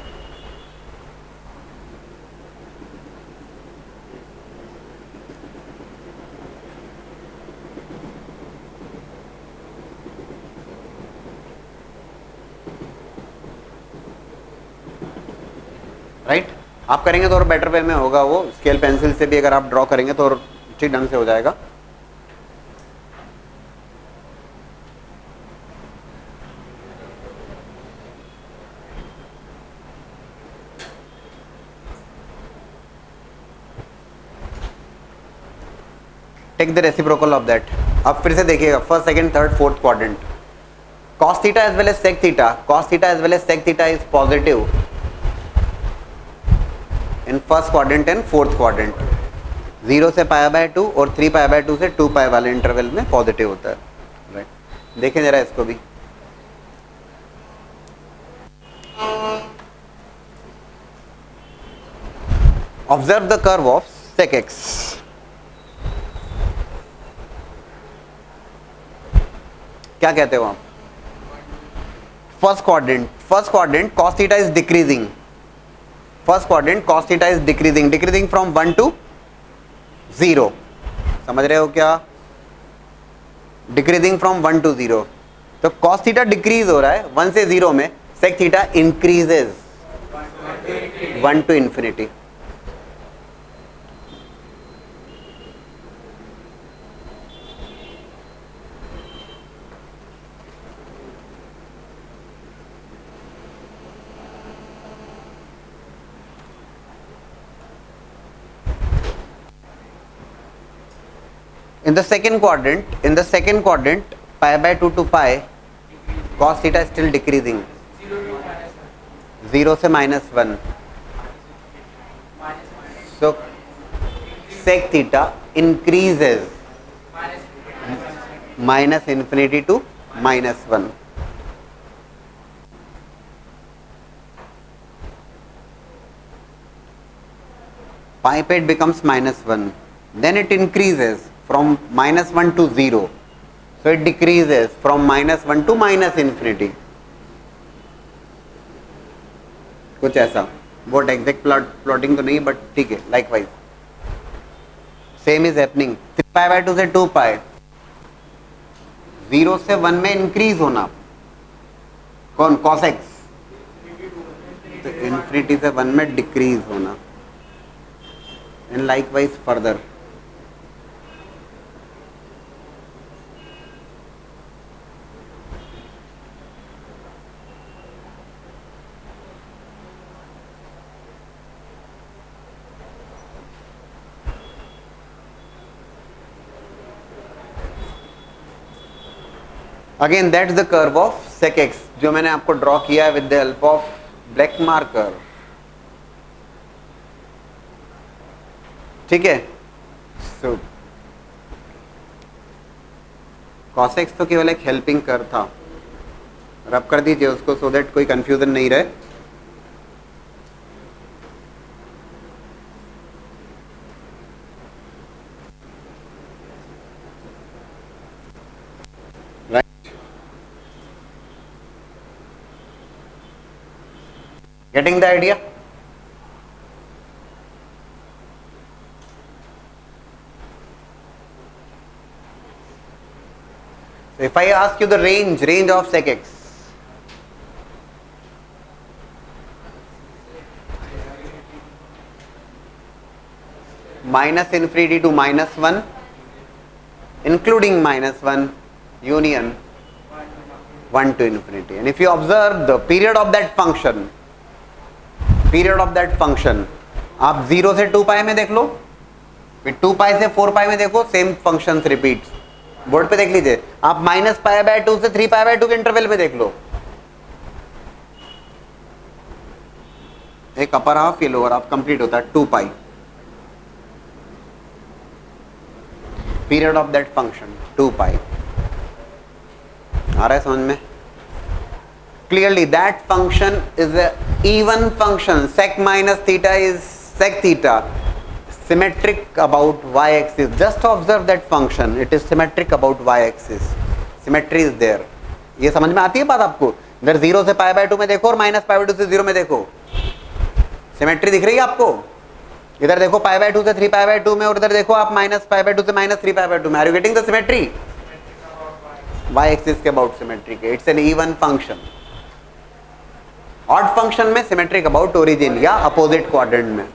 Right, आप करेंगे तो और बेटर वे में होगा, वो स्केल पेंसिल से भी अगर आप ड्रॉ करेंगे तो और ठीक ढंग से हो जाएगा। Take the reciprocal of that. अब फिर से देखिएगा, first second third fourth quadrant, cos theta as well as sec theta, cos theta as well as sec theta is positive in first quadrant and fourth quadrant. 0 से pi by 2 और 3 pi by 2 से 2 पाई वाले interval में positive होता है। Right, देखें जरा इसको भी। Observe the curve of sec x। क्या कहते हो आप? First quadrant cos theta is decreasing, first quadrant cos theta is decreasing from 1 to 0। समझ रहे हो क्या? Decreasing from 1 to 0। तो cos थीटा डिक्रीज हो रहा है 1 से 0 में, sec theta increases 1 to infinity। In the second quadrant, pi by 2 to pi, cos theta is still decreasing, 0 से -1, so sec theta increases -infinity to -1। pi पे it becomes -1, then it increases from -1 to 0, so it decreases from -1 to -infinity, कुछ ऐसा. बहुत exact plotting तो नहीं, but ठीक है. Likewise same is happening. 3π/2 से 2π, 0 से 1 में इंक्रीज होना. कौन? cos x. तो इन्फिनिटी से 1 में डिक्रीज होना. And likewise further. Again that's the curve of sec x, जो मैंने आपको ड्रॉ किया है with the help of black marker. ठीक है. सो cos x तो केवल एक हेल्पिंग कर्व था. रब कर दीजिए उसको, सो दैट कोई कंफ्यूजन नहीं रहे. Getting the idea? So if I ask you the range of sec x, -infinity to -1, including -1, union 1 to infinity. And if you observe the period of that function, आप 0 से 2π में देख लो, फिर 2π से 4π में देखो, सेम फंक्शंस रिपीट. बोर्ड पे देख लीजिए. आप -π/2 से 3π/2 के इंटरवल में देख लो. एक अपर हाफ, ये लोअर हाफ कंप्लीट होता है 2π. Period of that function 2π. आ रहा है समझ में? Clearly that function is a even function. Sec minus theta is sec theta. Symmetric about y-axis. Just observe that function. It is symmetric about y-axis. Symmetry is there. ये समझ में आती है बात आपको? इधर 0 से π/2 में देखो और -π/2 से 0 में देखो. सिमेट्री दिख रही है आपको? इधर देखो π/2 से 3π/2 में, और इधर देखो आप -π/2 से -3π/2 में. Are you getting the symmetry? Y-axis के about symmetry के. It's an even function. Odd function में सिमेट्रिक अबाउट ओरिजिन या अपोजिट क्वाड्रेंट में.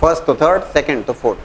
फर्स्ट तो थर्ड, सेकंड तो फोर्थ.